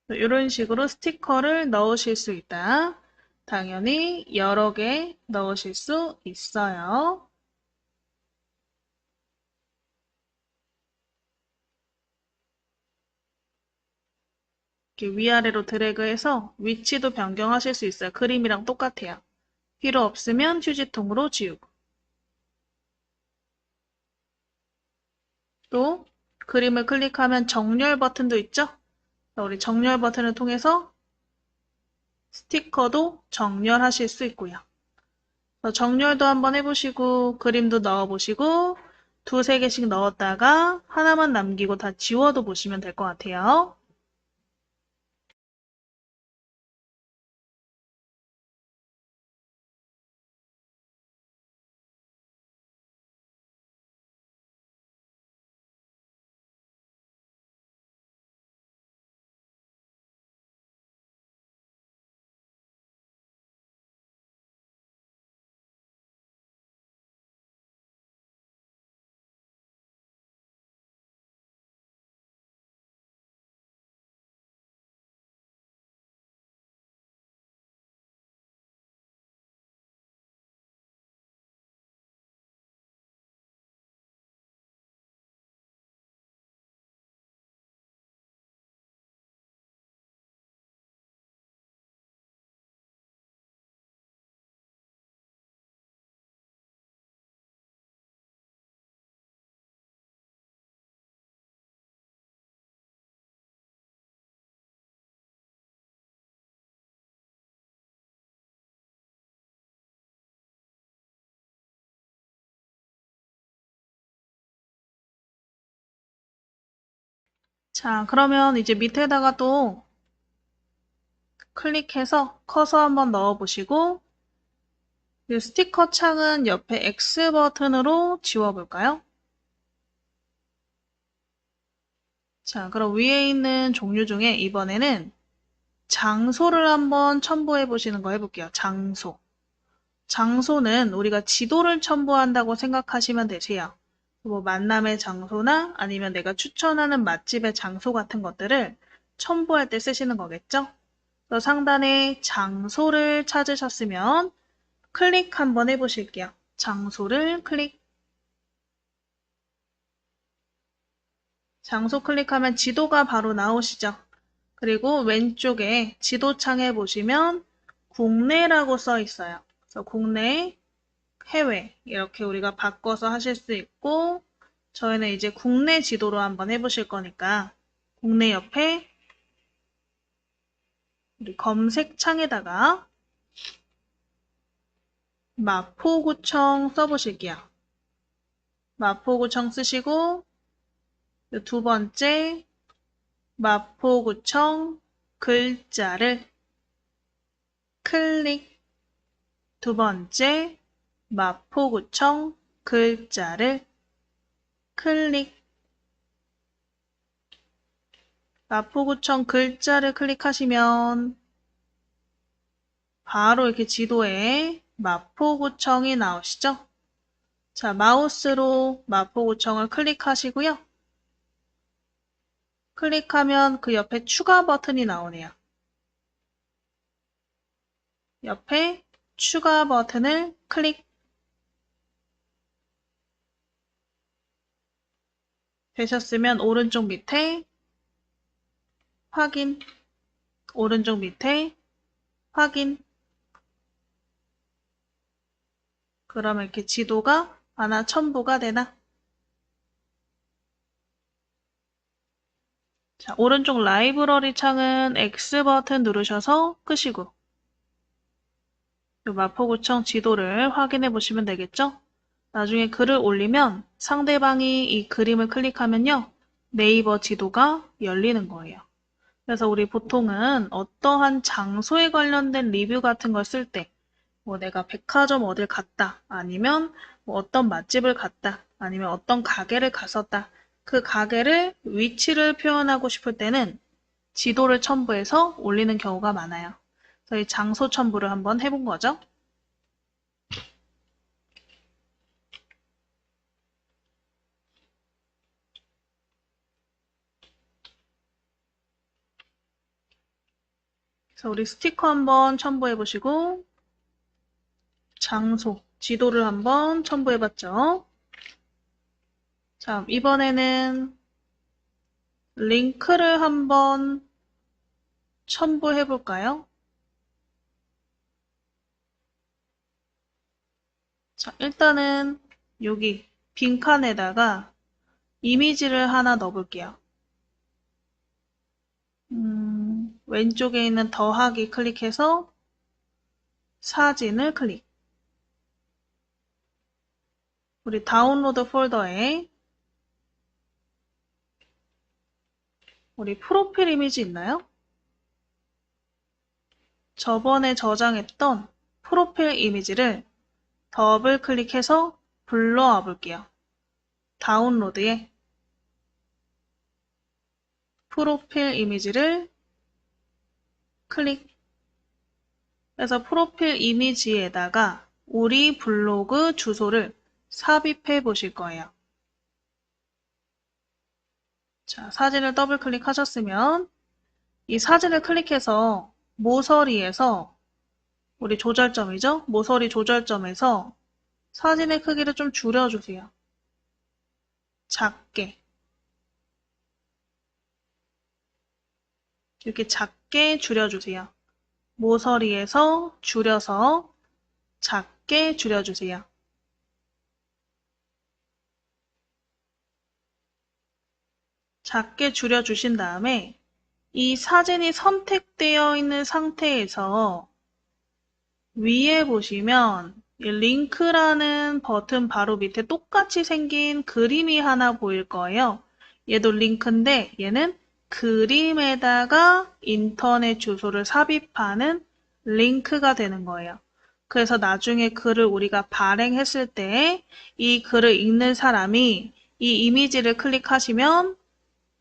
이런 식으로 스티커를 넣으실 수 있다. 당연히 여러 개 넣으실 수 있어요. 이렇게 위아래로 드래그해서 위치도 변경하실 수 있어요. 그림이랑 똑같아요. 필요 없으면 휴지통으로 지우고. 또 그림을 클릭하면 정렬 버튼도 있죠? 우리 정렬 버튼을 통해서 스티커도 정렬하실 수 있고요. 정렬도 한번 해보시고 그림도 넣어보시고 두세 개씩 넣었다가 하나만 남기고 다 지워도 보시면 될 것 같아요. 자, 그러면 이제 밑에다가 또 클릭해서 커서 한번 넣어보시고 이 스티커 창은 옆에 X 버튼으로 지워볼까요? 자, 그럼 위에 있는 종류 중에 이번에는 장소를 한번 첨부해 보시는 거 해볼게요. 장소. 장소는 우리가 지도를 첨부한다고 생각하시면 되세요. 뭐 만남의 장소나 아니면 내가 추천하는 맛집의 장소 같은 것들을 첨부할 때 쓰시는 거겠죠? 그래서 상단에 장소를 찾으셨으면 클릭 한번 해보실게요. 장소를 클릭. 장소 클릭하면 지도가 바로 나오시죠? 그리고 왼쪽에 지도창에 보시면 국내라고 써 있어요. 그래서 국내, 해외 이렇게 우리가 바꿔서 하실 수 있고 저희는 이제 국내 지도로 한번 해보실 거니까 국내 옆에 우리 검색창에다가 마포구청 써보실게요. 마포구청 쓰시고 두 번째 마포구청 글자를 클릭. 두 번째 마포구청 글자를 클릭. 마포구청 글자를 클릭하시면 바로 이렇게 지도에 마포구청이 나오시죠? 자, 마우스로 마포구청을 클릭하시고요. 클릭하면 그 옆에 추가 버튼이 나오네요. 옆에 추가 버튼을 클릭. 되셨으면 오른쪽 밑에 확인. 오른쪽 밑에 확인. 그러면 이렇게 지도가 하나 첨부가 되나? 자, 오른쪽 라이브러리 창은 X 버튼 누르셔서 끄시고 이 마포구청 지도를 확인해 보시면 되겠죠? 나중에 글을 올리면 상대방이 이 그림을 클릭하면요. 네이버 지도가 열리는 거예요. 그래서 우리 보통은 어떠한 장소에 관련된 리뷰 같은 걸 쓸 때, 뭐 내가 백화점 어딜 갔다, 아니면 뭐 어떤 맛집을 갔다, 아니면 어떤 가게를 갔었다. 그 가게를 위치를 표현하고 싶을 때는 지도를 첨부해서 올리는 경우가 많아요. 그래서 이 장소 첨부를 한번 해본 거죠. 그래서 우리 스티커 한번 첨부해 보시고 장소, 지도를 한번 첨부해 봤죠. 자, 이번에는 링크를 한번 첨부해 볼까요? 자, 일단은 여기 빈칸에다가 이미지를 하나 넣어 볼게요. 왼쪽에 있는 더하기 클릭해서 사진을 클릭. 우리 다운로드 폴더에 우리 프로필 이미지 있나요? 저번에 저장했던 프로필 이미지를 더블 클릭해서 불러와 볼게요. 다운로드에 프로필 이미지를 클릭. 그래서 프로필 이미지에다가 우리 블로그 주소를 삽입해 보실 거예요. 자, 사진을 더블 클릭하셨으면 이 사진을 클릭해서 모서리에서 우리 조절점이죠? 모서리 조절점에서 사진의 크기를 좀 줄여주세요. 작게. 이렇게 작게 줄여주세요. 모서리에서 줄여서 작게 줄여주세요. 작게 줄여주신 다음에 이 사진이 선택되어 있는 상태에서 위에 보시면 이 링크라는 버튼 바로 밑에 똑같이 생긴 그림이 하나 보일 거예요. 얘도 링크인데 얘는 그림에다가 인터넷 주소를 삽입하는 링크가 되는 거예요. 그래서 나중에 글을 우리가 발행했을 때 이 글을 읽는 사람이 이 이미지를 클릭하시면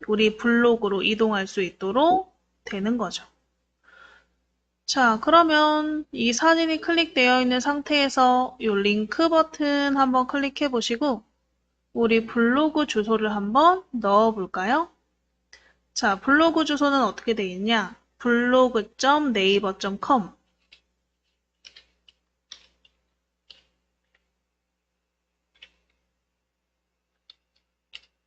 우리 블로그로 이동할 수 있도록 되는 거죠. 자, 그러면 이 사진이 클릭되어 있는 상태에서 이 링크 버튼 한번 클릭해 보시고 우리 블로그 주소를 한번 넣어 볼까요? 자, 블로그 주소는 어떻게 되어 있냐? 블로그.naver.com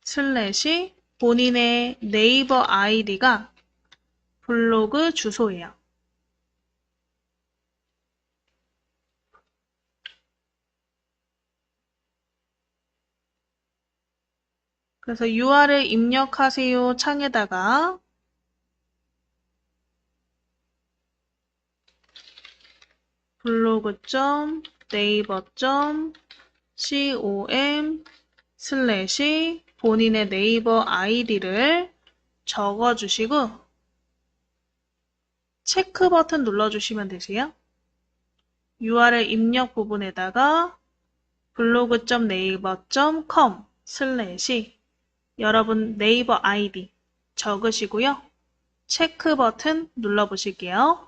슬래시 본인의 네이버 아이디가 블로그 주소예요. 그래서 URL 입력하세요 창에다가 블로그.naver.com 슬래시 본인의 네이버 아이디를 적어주시고 체크 버튼 눌러주시면 되세요. URL 입력 부분에다가 블로그.naver.com 슬래시 여러분 네이버 아이디 적으시고요. 체크 버튼 눌러보실게요.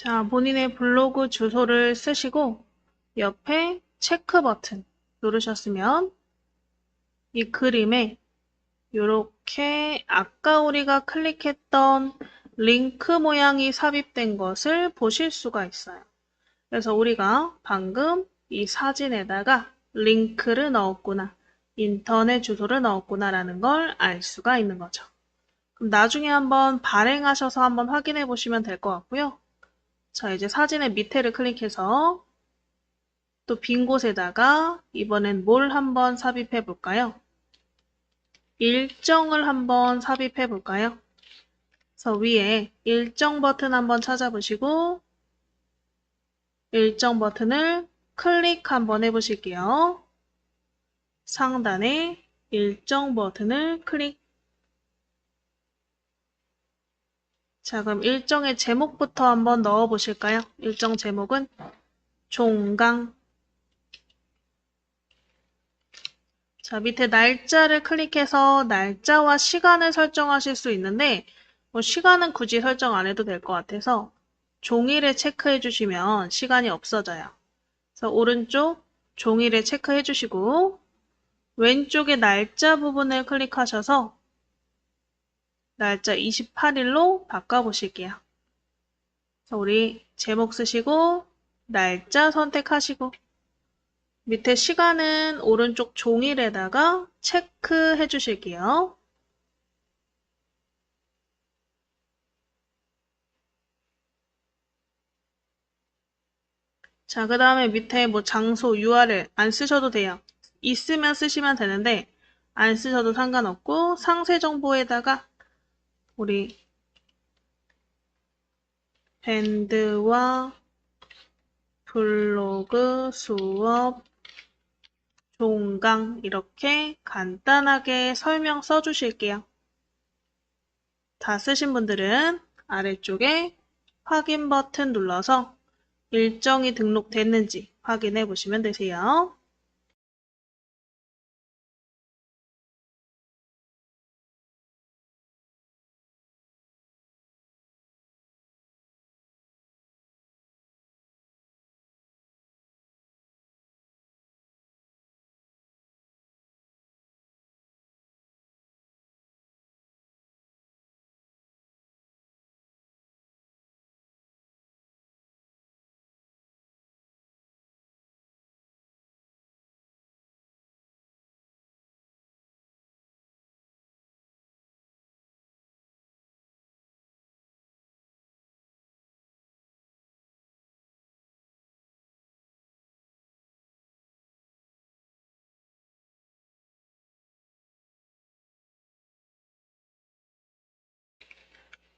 자, 본인의 블로그 주소를 쓰시고 옆에 체크 버튼 누르셨으면 이 그림에 이렇게 아까 우리가 클릭했던 링크 모양이 삽입된 것을 보실 수가 있어요. 그래서 우리가 방금 이 사진에다가 링크를 넣었구나, 인터넷 주소를 넣었구나 라는 걸 알 수가 있는 거죠. 그럼 나중에 한번 발행하셔서 한번 확인해 보시면 될 것 같고요. 자, 이제 사진의 밑에를 클릭해서 또 빈 곳에다가 이번엔 뭘 한번 삽입해 볼까요? 일정을 한번 삽입해 볼까요? 그래서 위에 일정 버튼 한번 찾아보시고 일정 버튼을 클릭 한번 해보실게요. 상단에 일정 버튼을 클릭. 자, 그럼 일정의 제목부터 한번 넣어 보실까요? 일정 제목은 종강. 자, 밑에 날짜를 클릭해서 날짜와 시간을 설정하실 수 있는데 뭐 시간은 굳이 설정 안 해도 될 것 같아서 종이를 체크해 주시면 시간이 없어져요. 그래서 오른쪽 종이를 체크해 주시고 왼쪽에 날짜 부분을 클릭하셔서 날짜 28일로 바꿔보실게요. 그래서 우리 제목 쓰시고 날짜 선택하시고 밑에 시간은 오른쪽 종이에다가 체크해 주실게요. 자, 그 다음에 밑에 뭐 장소, URL 안 쓰셔도 돼요. 있으면 쓰시면 되는데 안 쓰셔도 상관없고 상세 정보에다가 우리 밴드와 블로그 수업 종강 이렇게 간단하게 설명 써주실게요. 다 쓰신 분들은 아래쪽에 확인 버튼 눌러서 일정이 등록됐는지 확인해 보시면 되세요.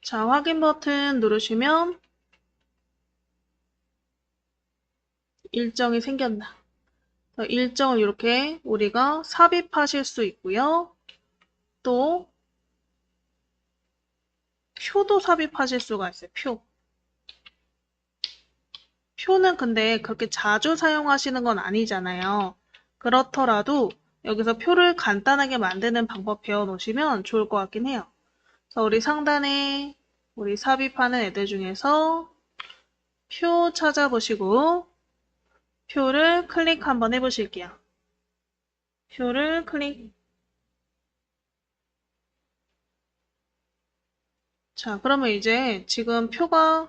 자, 확인 버튼 누르시면 일정이 생겼나. 일정을 이렇게 우리가 삽입하실 수 있고요. 또 표도 삽입하실 수가 있어요. 표. 표는 근데 그렇게 자주 사용하시는 건 아니잖아요. 그렇더라도 여기서 표를 간단하게 만드는 방법 배워놓으시면 좋을 것 같긴 해요. 그래서 우리 상단에 우리 삽입하는 애들 중에서 표 찾아보시고 표를 클릭 한번 해보실게요. 표를 클릭. 자, 그러면 이제 지금 표가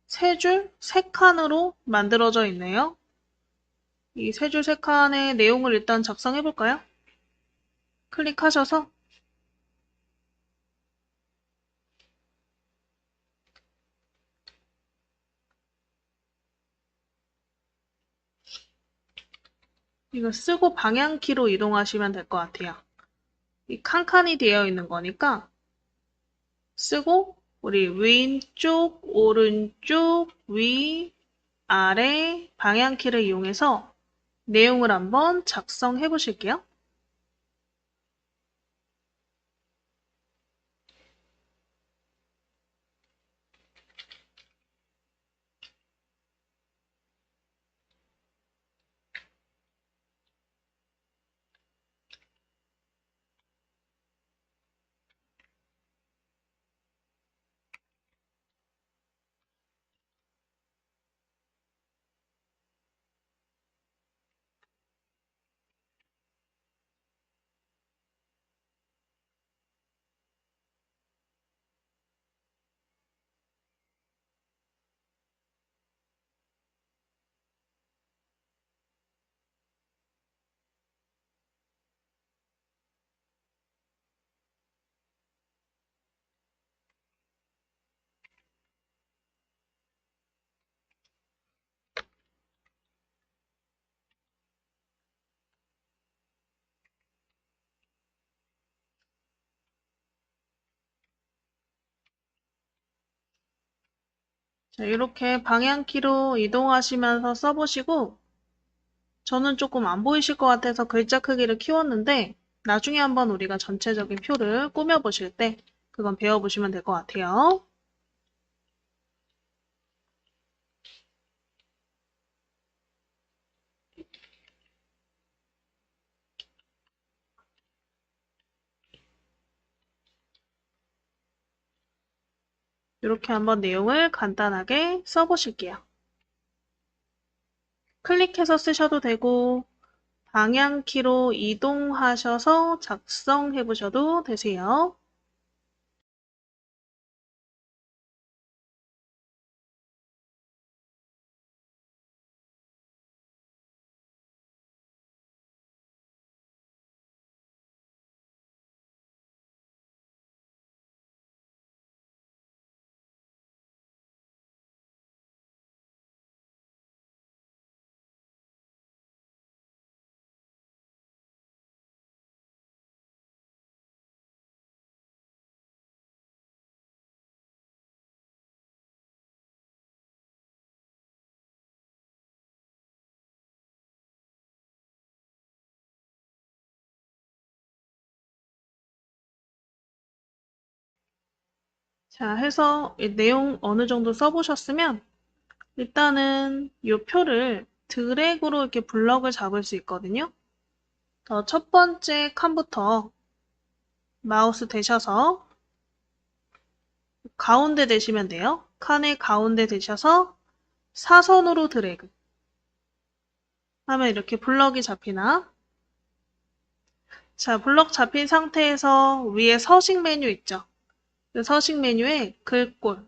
세 줄, 세 칸으로 만들어져 있네요. 이 세 줄, 세 칸의 내용을 일단 작성해 볼까요? 클릭하셔서 이거 쓰고 방향키로 이동하시면 될 것 같아요. 이 칸칸이 되어 있는 거니까 쓰고 우리 왼쪽, 오른쪽, 위, 아래 방향키를 이용해서 내용을 한번 작성해 보실게요. 자, 이렇게 방향키로 이동하시면서 써보시고, 저는 조금 안 보이실 것 같아서 글자 크기를 키웠는데, 나중에 한번 우리가 전체적인 표를 꾸며보실 때, 그건 배워보시면 될 것 같아요. 이렇게 한번 내용을 간단하게 써보실게요. 클릭해서 쓰셔도 되고, 방향키로 이동하셔서 작성해 보셔도 되세요. 자, 해서 이 내용 어느 정도 써보셨으면 일단은 이 표를 드래그로 이렇게 블럭을 잡을 수 있거든요. 첫 번째 칸부터 마우스 대셔서 가운데 대시면 돼요. 칸의 가운데 대셔서 사선으로 드래그 하면 이렇게 블럭이 잡히나? 자, 블럭 잡힌 상태에서 위에 서식 메뉴 있죠? 그 서식 메뉴에 글꼴,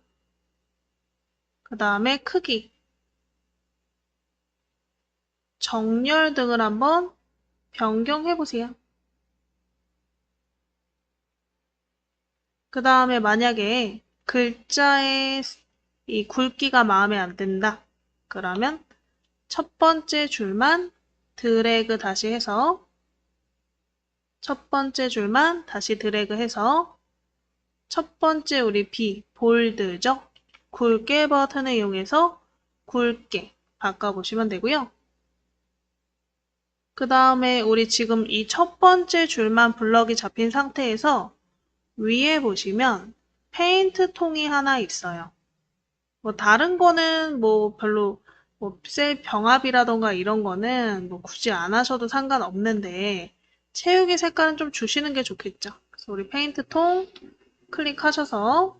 그 다음에 크기, 정렬 등을 한번 변경해 보세요. 그 다음에 만약에 글자의 이 굵기가 마음에 안 든다. 그러면 첫 번째 줄만 드래그 다시 해서 첫 번째 줄만 다시 드래그 해서 첫 번째 우리 B, 볼드죠? 굵게 버튼을 이용해서 굵게 바꿔보시면 되고요. 그 다음에 우리 지금 이 첫 번째 줄만 블럭이 잡힌 상태에서 위에 보시면 페인트 통이 하나 있어요. 뭐 다른 거는 뭐 별로 셀 병합이라던가 이런 거는 뭐 굳이 안 하셔도 상관없는데 채우기 색깔은 좀 주시는 게 좋겠죠. 그래서 우리 페인트 통 클릭하셔서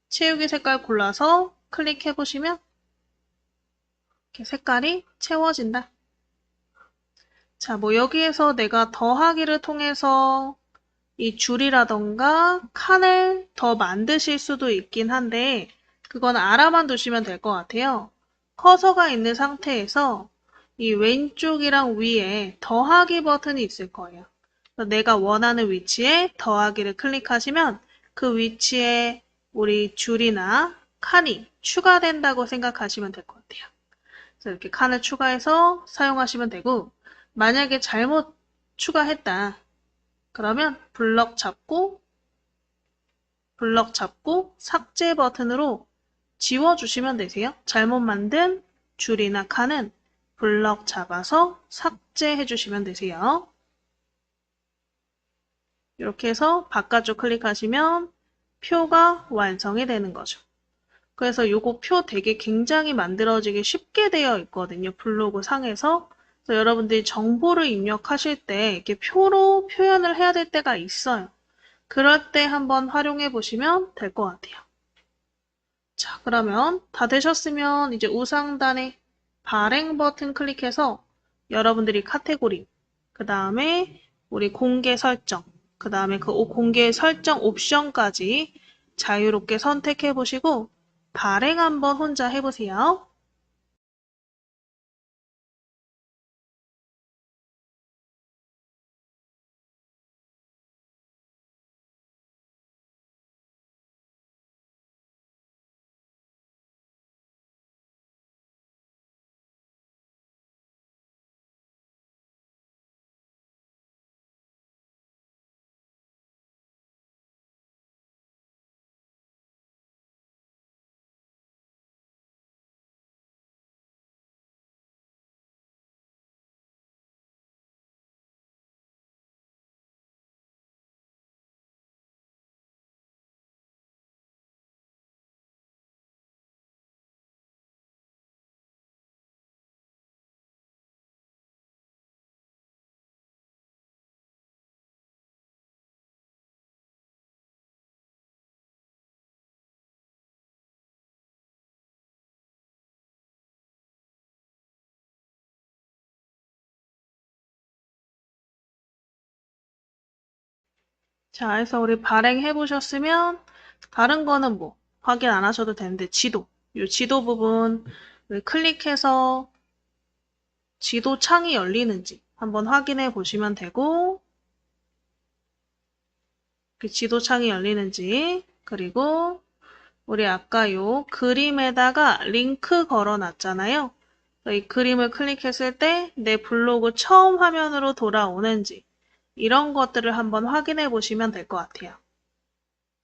채우기 색깔 골라서 클릭해 보시면 이렇게 색깔이 채워진다. 자, 뭐 여기에서 내가 더하기를 통해서 이 줄이라던가 칸을 더 만드실 수도 있긴 한데 그건 알아만 두시면 될 것 같아요. 커서가 있는 상태에서 이 왼쪽이랑 위에 더하기 버튼이 있을 거예요. 내가 원하는 위치에 더하기를 클릭하시면 그 위치에 우리 줄이나 칸이 추가된다고 생각하시면 될 것 같아요. 그래서 이렇게 칸을 추가해서 사용하시면 되고 만약에 잘못 추가했다. 그러면 블럭 잡고 삭제 버튼으로 지워주시면 되세요. 잘못 만든 줄이나 칸은 블럭 잡아서 삭제해 주시면 되세요. 이렇게 해서 바깥쪽 클릭하시면 표가 완성이 되는 거죠. 그래서 요거 표 되게 굉장히 만들어지기 쉽게 되어 있거든요. 블로그 상에서. 그래서 여러분들이 정보를 입력하실 때 이렇게 표로 표현을 해야 될 때가 있어요. 그럴 때 한번 활용해 보시면 될 것 같아요. 자, 그러면 다 되셨으면 이제 우상단에 발행 버튼 클릭해서 여러분들이 카테고리, 그 다음에 우리 공개 설정, 그 다음에 그 공개 설정 옵션까지 자유롭게 선택해 보시고 발행 한번 혼자 해보세요. 자, 해서 우리 발행해 보셨으면 다른 거는 뭐 확인 안 하셔도 되는데 이 지도 부분 클릭해서 지도 창이 열리는지 한번 확인해 보시면 되고 그 지도 창이 열리는지 그리고 우리 아까 요 그림에다가 링크 걸어 놨잖아요. 이 그림을 클릭했을 때 내 블로그 처음 화면으로 돌아오는지 이런 것들을 한번 확인해 보시면 될 것 같아요.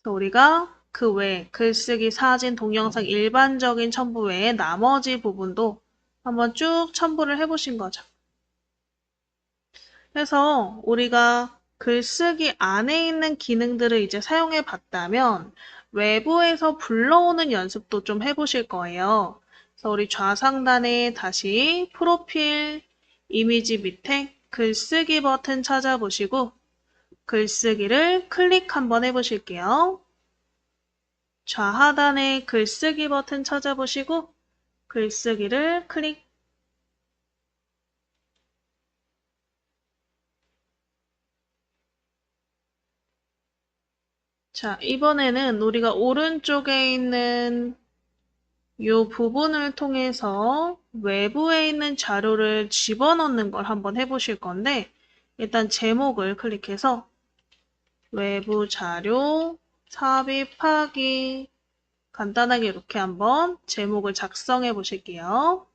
우리가 그 외에 글쓰기, 사진, 동영상 일반적인 첨부 외에 나머지 부분도 한번 쭉 첨부를 해보신 거죠. 그래서 우리가 글쓰기 안에 있는 기능들을 이제 사용해 봤다면 외부에서 불러오는 연습도 좀 해보실 거예요. 그래서 우리 좌상단에 다시 프로필 이미지 밑에 글쓰기 버튼 찾아보시고 글쓰기를 클릭 한번 해보실게요. 좌하단에 글쓰기 버튼 찾아보시고 글쓰기를 클릭. 자, 이번에는 우리가 오른쪽에 있는 이 부분을 통해서 외부에 있는 자료를 집어넣는 걸 한번 해보실 건데 일단 제목을 클릭해서 외부 자료 삽입하기 간단하게 이렇게 한번 제목을 작성해 보실게요.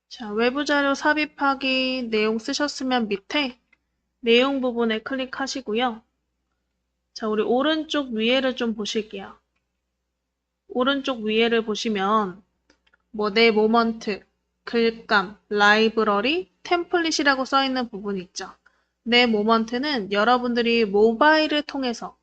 자, 외부 자료 삽입하기 내용 쓰셨으면 밑에 내용 부분에 클릭하시고요. 자, 우리 오른쪽 위에를 좀 보실게요. 오른쪽 위에를 보시면 뭐 내 모먼트, 글감, 라이브러리, 템플릿이라고 써 있는 부분이 있죠. 내 모먼트는 여러분들이 모바일을 통해서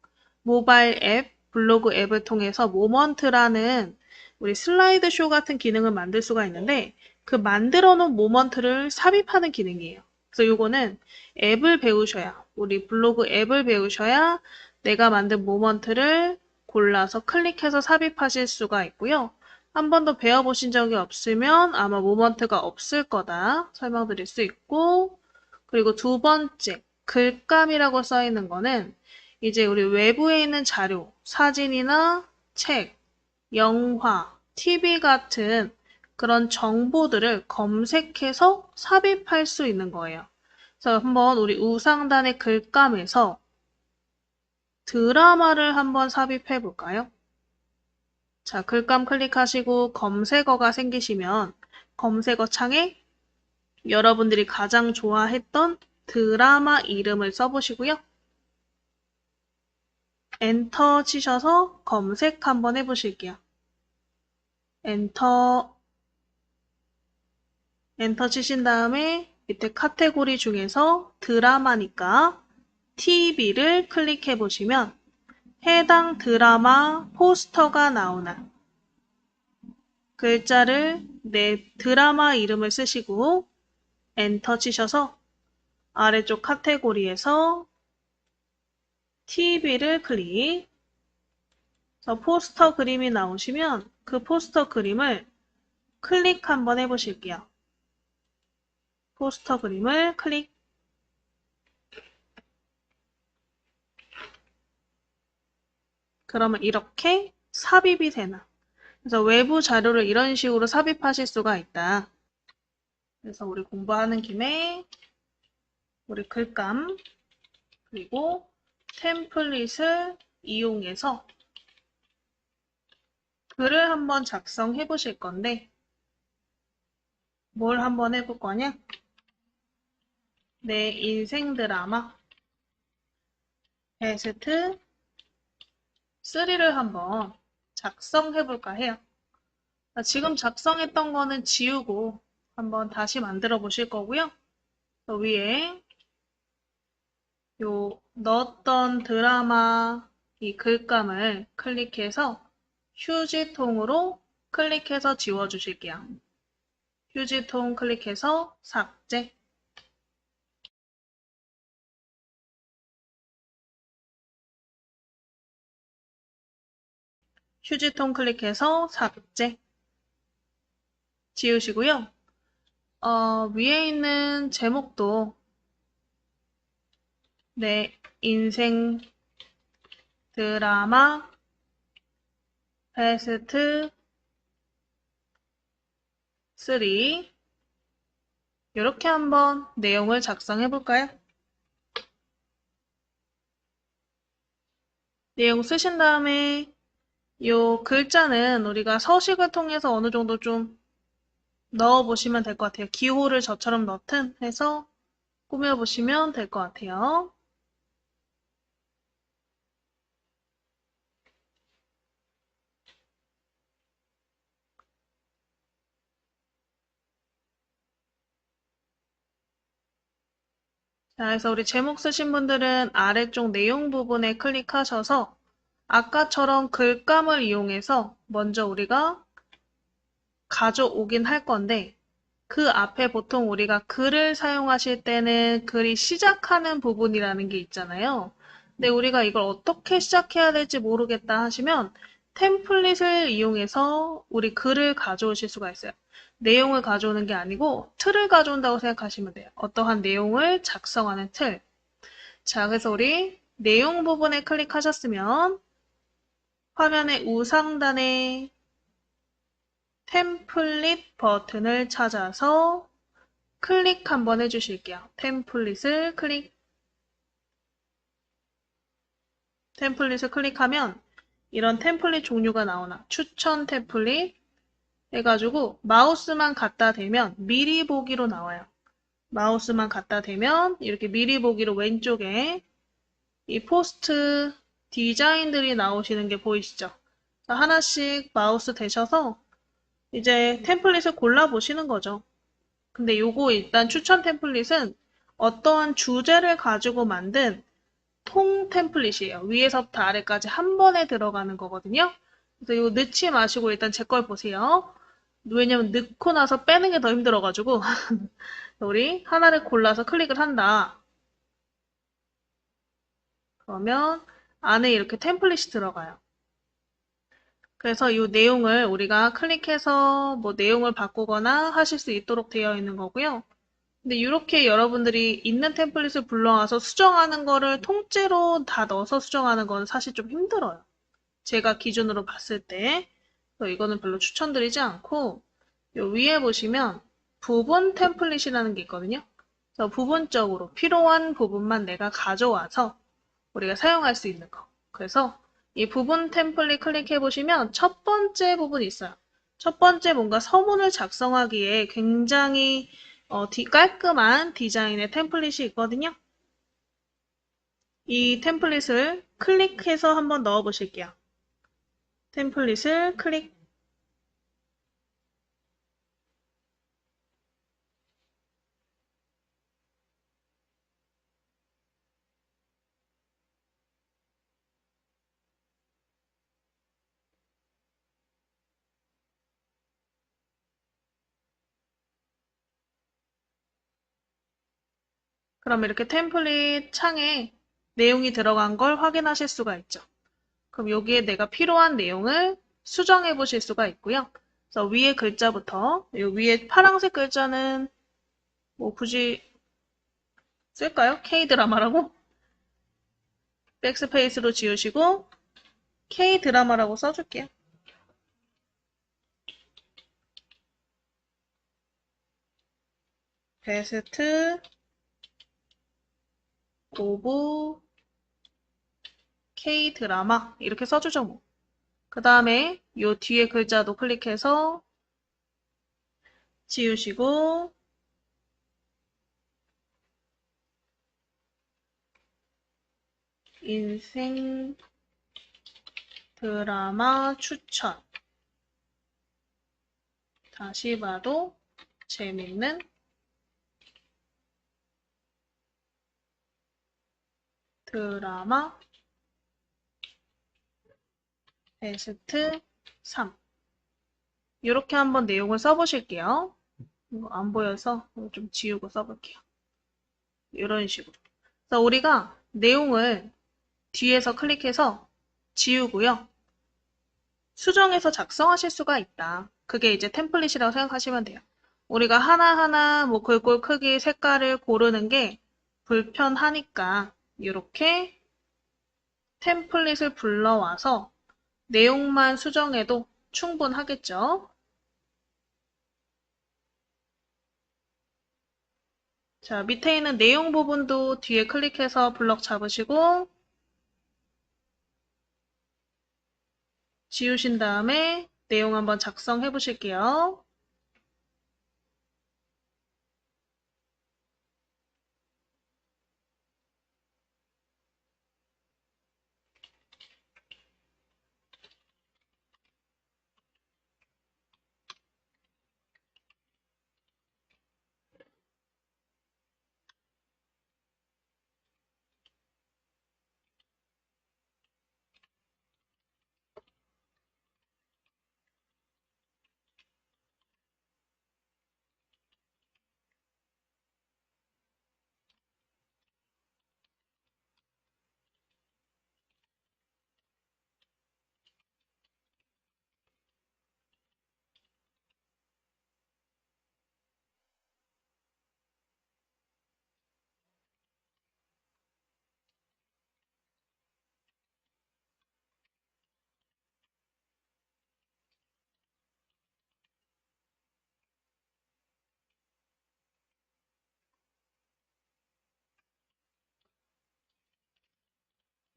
모바일 앱, 블로그 앱을 통해서 모먼트라는 우리 슬라이드 쇼 같은 기능을 만들 수가 있는데 그 만들어 놓은 모먼트를 삽입하는 기능이에요. 그래서 요거는 앱을 배우셔야 우리 블로그 앱을 배우셔야 내가 만든 모먼트를 골라서 클릭해서 삽입하실 수가 있고요. 한 번도 배워보신 적이 없으면 아마 모먼트가 없을 거다 설명드릴 수 있고 그리고 두 번째 글감이라고 써 있는 거는 이제 우리 외부에 있는 자료, 사진이나 책, 영화, TV 같은 그런 정보들을 검색해서 삽입할 수 있는 거예요. 그래서 한번 우리 우상단의 글감에서 드라마를 한번 삽입해 볼까요? 자, 글감 클릭하시고 검색어가 생기시면 검색어 창에 여러분들이 가장 좋아했던 드라마 이름을 써보시고요. 엔터 치셔서 검색 한번 해보실게요. 엔터 치신 다음에 밑에 카테고리 중에서 드라마니까 TV를 클릭해 보시면 해당 드라마 포스터가 나오는 글자를 내 드라마 이름을 쓰시고 엔터 치셔서 아래쪽 카테고리에서 TV를 클릭. 그래서 포스터 그림이 나오시면 그 포스터 그림을 클릭 한번 해보실게요. 포스터 그림을 클릭. 그러면 이렇게 삽입이 되나. 그래서 외부 자료를 이런 식으로 삽입하실 수가 있다. 그래서 우리 공부하는 김에 우리 글감 그리고 템플릿을 이용해서 글을 한번 작성해 보실 건데 뭘 한번 해볼 거냐? 내 인생 드라마 베스트 3를 한번 작성해 볼까 해요. 지금 작성했던 거는 지우고 한번 다시 만들어 보실 거고요. 위에 요 넣었던 드라마 이 글감을 클릭해서 휴지통으로 클릭해서 지워주실게요. 휴지통 클릭해서 삭제. 휴지통 클릭해서 삭제. 지우시고요. 위에 있는 제목도 내 인생 드라마 베스트 3 이렇게 한번 내용을 작성해 볼까요? 내용 쓰신 다음에 이 글자는 우리가 서식을 통해서 어느 정도 좀 넣어보시면 될 것 같아요. 기호를 저처럼 넣든 해서 꾸며보시면 될 것 같아요. 자, 그래서 우리 제목 쓰신 분들은 아래쪽 내용 부분에 클릭하셔서 아까처럼 글감을 이용해서 먼저 우리가 가져오긴 할 건데 그 앞에 보통 우리가 글을 사용하실 때는 글이 시작하는 부분이라는 게 있잖아요. 근데 우리가 이걸 어떻게 시작해야 될지 모르겠다 하시면 템플릿을 이용해서 우리 글을 가져오실 수가 있어요. 내용을 가져오는 게 아니고 틀을 가져온다고 생각하시면 돼요. 어떠한 내용을 작성하는 틀. 자, 그래서 우리 내용 부분에 클릭하셨으면 화면의 우상단에 템플릿 버튼을 찾아서 클릭 한번 해주실게요. 템플릿을 클릭하면 이런 템플릿 종류가 나오나 추천 템플릿 해가지고 마우스만 갖다 대면 미리 보기로 나와요. 마우스만 갖다 대면 이렇게 미리 보기로 왼쪽에 이 포스트 디자인들이 나오시는 게 보이시죠? 하나씩 마우스 대셔서 이제 템플릿을 골라보시는 거죠. 근데 요거 일단 추천 템플릿은 어떠한 주제를 가지고 만든 통 템플릿이에요. 위에서부터 아래까지 한 번에 들어가는 거거든요. 그래서 이거 넣지 마시고 일단 제 걸 보세요. 왜냐면 넣고 나서 빼는 게 더 힘들어가지고 우리 하나를 골라서 클릭을 한다. 그러면 안에 이렇게 템플릿이 들어가요. 그래서 이 내용을 우리가 클릭해서 뭐 내용을 바꾸거나 하실 수 있도록 되어 있는 거고요. 근데 이렇게 여러분들이 있는 템플릿을 불러와서 수정하는 거를 통째로 다 넣어서 수정하는 건 사실 좀 힘들어요. 제가 기준으로 봤을 때. 그래서 이거는 별로 추천드리지 않고 요 위에 보시면 부분 템플릿이라는 게 있거든요. 그래서 부분적으로 필요한 부분만 내가 가져와서 우리가 사용할 수 있는 거. 그래서 이 부분 템플릿 클릭해 보시면 첫 번째 부분이 있어요. 첫 번째 뭔가 서문을 작성하기에 굉장히 깔끔한 디자인의 템플릿이 있거든요. 이 템플릿을 클릭해서 한번 넣어 보실게요. 템플릿을 클릭. 그럼 이렇게 템플릿 창에 내용이 들어간 걸 확인하실 수가 있죠. 그럼 여기에 내가 필요한 내용을 수정해 보실 수가 있고요. 그래서 위에 글자부터, 이 위에 파란색 글자는 뭐 굳이 쓸까요? K-드라마라고? 백스페이스로 지우시고 K-드라마라고 써줄게요. 베스트 오브 K-드라마 이렇게 써주죠 뭐. 그 다음에 요 뒤에 글자도 클릭해서 지우시고 인생 드라마 추천. 다시 봐도 재밌는 드라마 베스트 3. 이렇게 한번 내용을 써보실게요. 이거 안 보여서 좀 지우고 써볼게요. 이런 식으로. 그래서 우리가 내용을 뒤에서 클릭해서 지우고요. 수정해서 작성하실 수가 있다. 그게 이제 템플릿이라고 생각하시면 돼요. 우리가 하나하나 뭐 글꼴 크기, 색깔을 고르는 게 불편하니까 이렇게 템플릿을 불러와서 내용만 수정해도 충분하겠죠. 자, 밑에 있는 내용 부분도 뒤에 클릭해서 블럭 잡으시고 지우신 다음에 내용 한번 작성해 보실게요.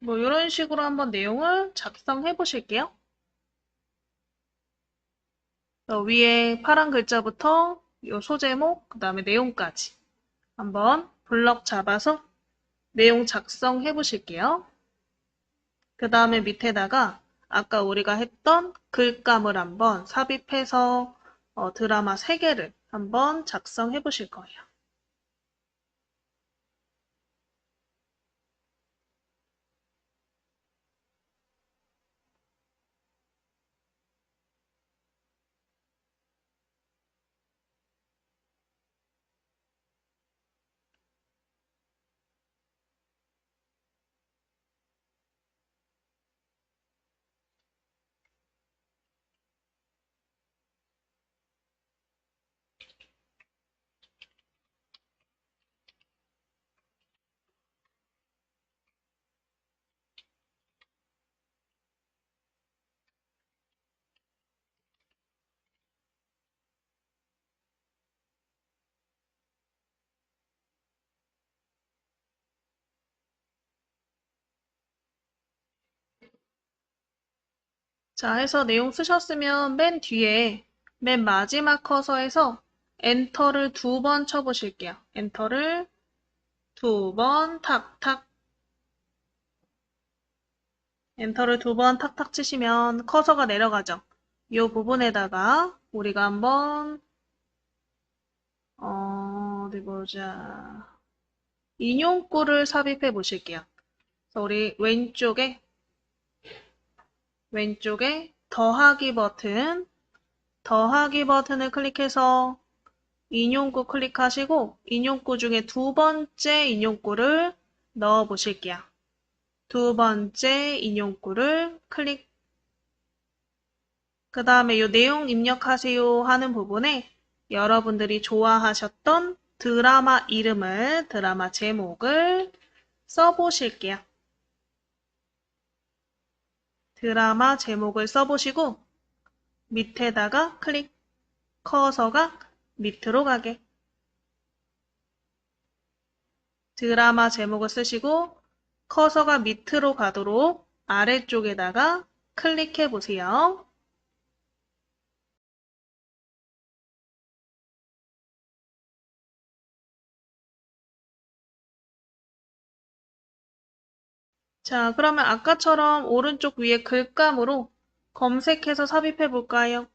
뭐 이런 식으로 한번 내용을 작성해 보실게요. 위에 파란 글자부터 이 소제목, 그 다음에 내용까지 한번 블럭 잡아서 내용 작성해 보실게요. 그 다음에 밑에다가 아까 우리가 했던 글감을 한번 삽입해서 드라마 3개를 한번 작성해 보실 거예요. 자, 해서 내용 쓰셨으면 맨 뒤에 맨 마지막 커서에서 엔터를 2번 쳐보실게요. 엔터를 2번 탁탁 엔터를 2번 탁탁 치시면 커서가 내려가죠. 이 부분에다가 우리가 한번 어디 보자. 인용구를 삽입해 보실게요. 그래서 우리 왼쪽에 더하기 버튼을 클릭해서 인용구 클릭하시고 인용구 중에 2번째 인용구를 넣어 보실게요. 2번째 인용구를 클릭. 그 다음에 이 내용 입력하세요 하는 부분에 여러분들이 좋아하셨던 드라마 이름을, 드라마 제목을 써보실게요. 드라마 제목을 써보시고 밑에다가 클릭, 커서가 밑으로 가게. 드라마 제목을 쓰시고 커서가 밑으로 가도록 아래쪽에다가 클릭해 보세요. 자, 그러면 아까처럼 오른쪽 위에 글감으로 검색해서 삽입해 볼까요?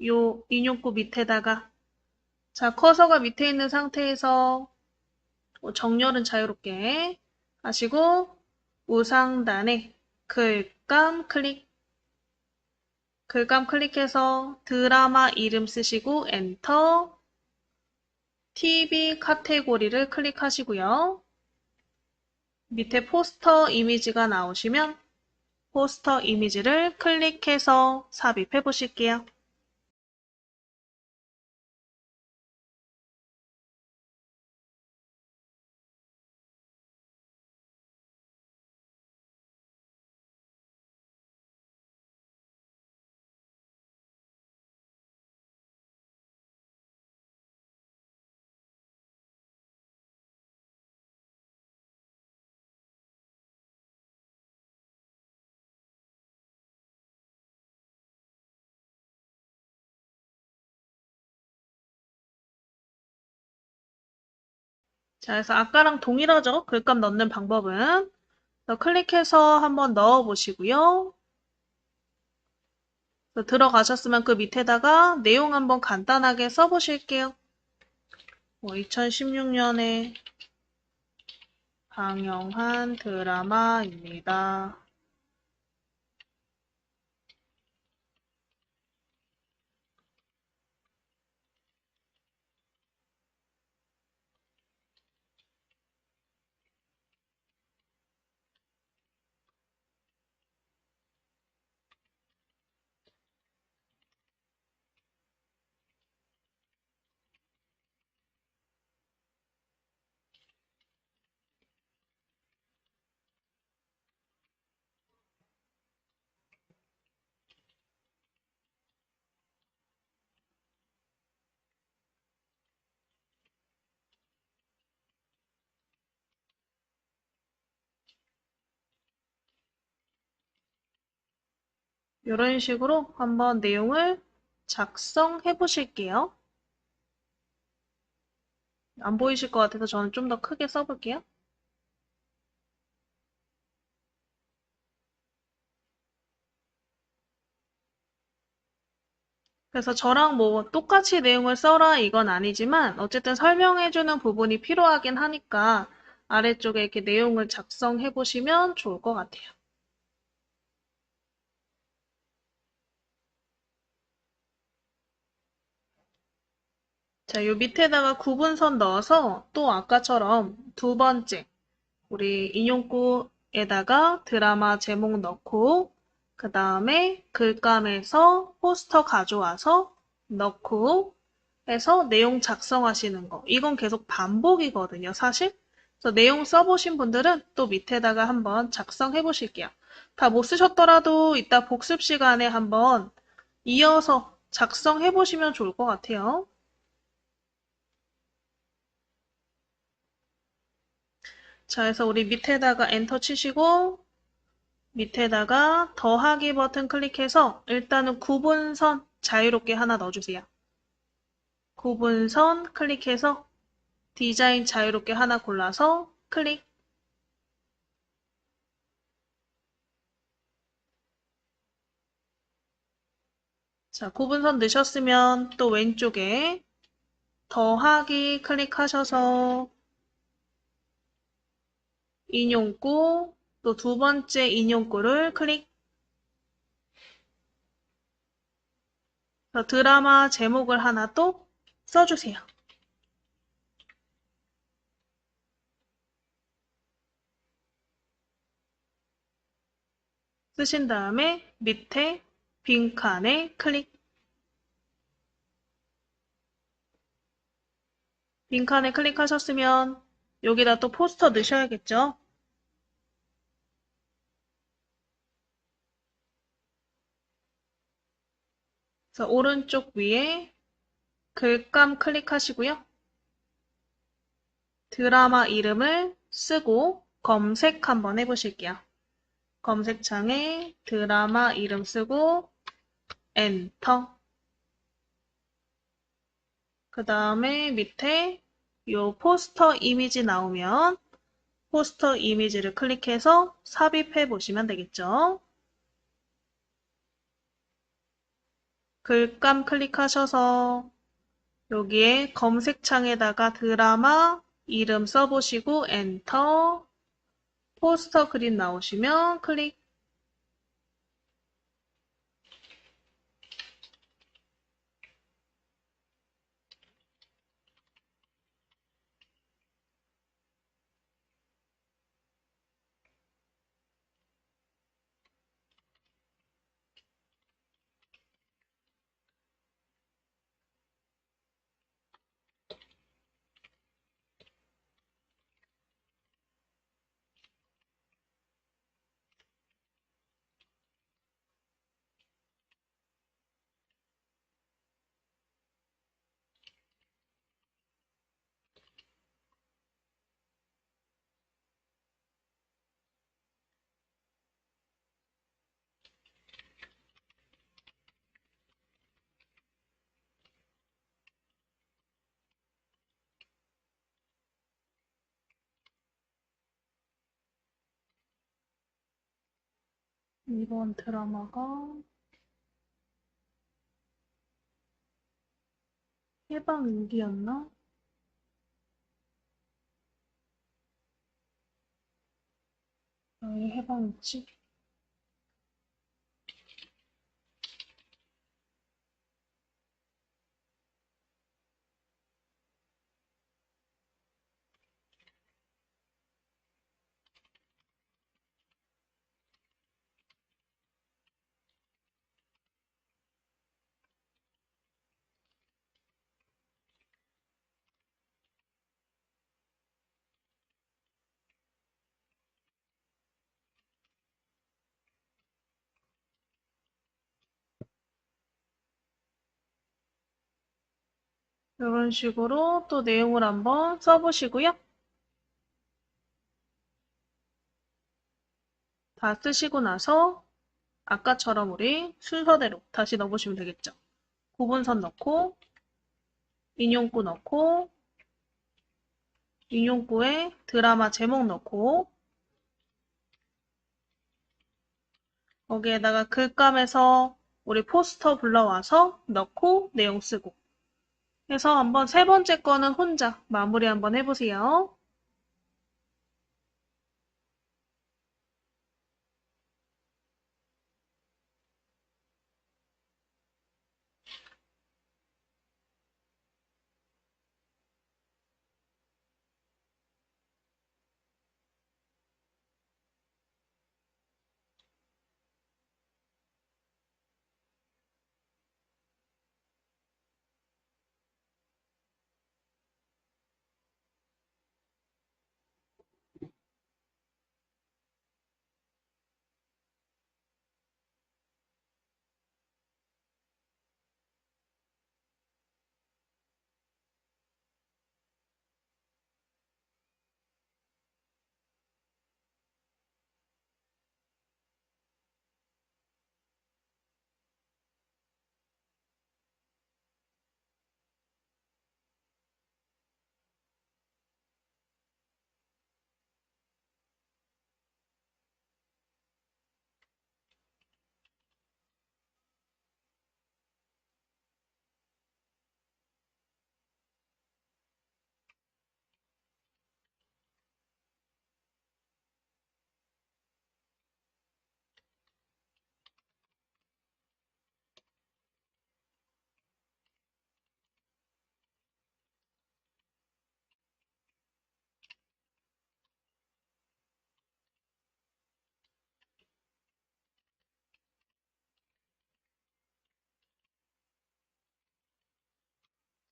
요 인용구 밑에다가. 자, 커서가 밑에 있는 상태에서 정렬은 자유롭게 하시고 우상단에 글감 클릭. 글감 클릭해서 드라마 이름 쓰시고 엔터, TV 카테고리를 클릭하시고요. 밑에 포스터 이미지가 나오시면 포스터 이미지를 클릭해서 삽입해 보실게요. 자, 그래서 아까랑 동일하죠? 글감 넣는 방법은. 그래서 클릭해서 한번 넣어 보시고요. 들어가셨으면 그 밑에다가 내용 한번 간단하게 써보실게요. 2016년에 방영한 드라마입니다. 이런 식으로 한번 내용을 작성해 보실게요. 안 보이실 것 같아서 저는 좀 더 크게 써볼게요. 그래서 저랑 뭐 똑같이 내용을 써라 이건 아니지만 어쨌든 설명해주는 부분이 필요하긴 하니까 아래쪽에 이렇게 내용을 작성해 보시면 좋을 것 같아요. 자, 요 밑에다가 구분선 넣어서 또 아까처럼 두 번째 우리 인용구에다가 드라마 제목 넣고 그 다음에 글감에서 포스터 가져와서 넣고 해서 내용 작성하시는 거. 이건 계속 반복이거든요, 사실. 그래서 내용 써보신 분들은 또 밑에다가 한번 작성해 보실게요. 다 못 쓰셨더라도 이따 복습 시간에 한번 이어서 작성해 보시면 좋을 것 같아요. 자, 그래서 우리 밑에다가 엔터 치시고 밑에다가 더하기 버튼 클릭해서 일단은 구분선 자유롭게 하나 넣어주세요. 구분선 클릭해서 디자인 자유롭게 하나 골라서 클릭. 자, 구분선 넣으셨으면 또 왼쪽에 더하기 클릭하셔서 인용구, 또 두 번째 인용구를 클릭. 드라마 제목을 하나 또 써주세요. 쓰신 다음에 밑에 빈칸에 클릭. 빈칸에 클릭하셨으면 여기다 또 포스터 넣으셔야겠죠? 그래서 오른쪽 위에 글감 클릭하시고요. 드라마 이름을 쓰고 검색 한번 해보실게요. 검색창에 드라마 이름 쓰고 엔터. 그 다음에 밑에 이 포스터 이미지 나오면 포스터 이미지를 클릭해서 삽입해 보시면 되겠죠. 글감 클릭하셔서 여기에 검색창에다가 드라마 이름 써보시고 엔터. 포스터 그림 나오시면 클릭. 이번 드라마가 해방일기였나? 왜 해방일지? 이런 식으로 또 내용을 한번 써보시고요. 다 쓰시고 나서 아까처럼 우리 순서대로 다시 넣어보시면 되겠죠. 구분선 넣고 인용구 넣고 인용구에 드라마 제목 넣고 거기에다가 글감에서 우리 포스터 불러와서 넣고 내용 쓰고 해서 한번 세 번째 거는 혼자 마무리 한번 해보세요.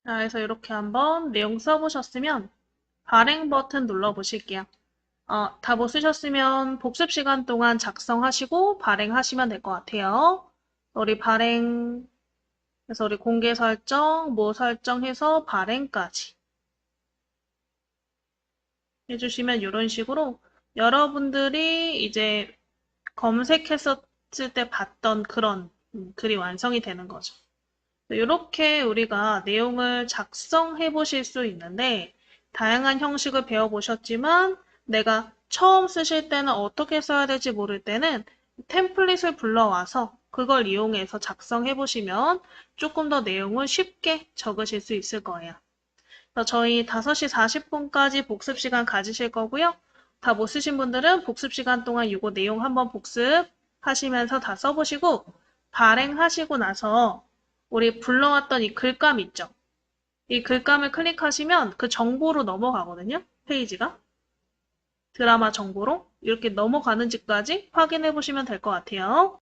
자, 그래서 이렇게 한번 내용 써보셨으면 발행 버튼 눌러보실게요. 다 못 쓰셨으면 복습 시간 동안 작성하시고 발행하시면 될 것 같아요. 우리 발행, 그래서 우리 공개 설정, 뭐 설정해서 발행까지 해주시면 이런 식으로 여러분들이 이제 검색했었을 때 봤던 그런 글이 완성이 되는 거죠. 이렇게 우리가 내용을 작성해 보실 수 있는데 다양한 형식을 배워보셨지만 내가 처음 쓰실 때는 어떻게 써야 될지 모를 때는 템플릿을 불러와서 그걸 이용해서 작성해 보시면 조금 더 내용을 쉽게 적으실 수 있을 거예요. 그래서 저희 5시 40분까지 복습 시간 가지실 거고요. 다 못 쓰신 분들은 복습 시간 동안 이거 내용 한번 복습하시면서 다 써보시고 발행하시고 나서 우리 불러왔던 이 글감 있죠? 이 글감을 클릭하시면 그 정보로 넘어가거든요. 페이지가. 드라마 정보로. 이렇게 넘어가는지까지 확인해 보시면 될 것 같아요.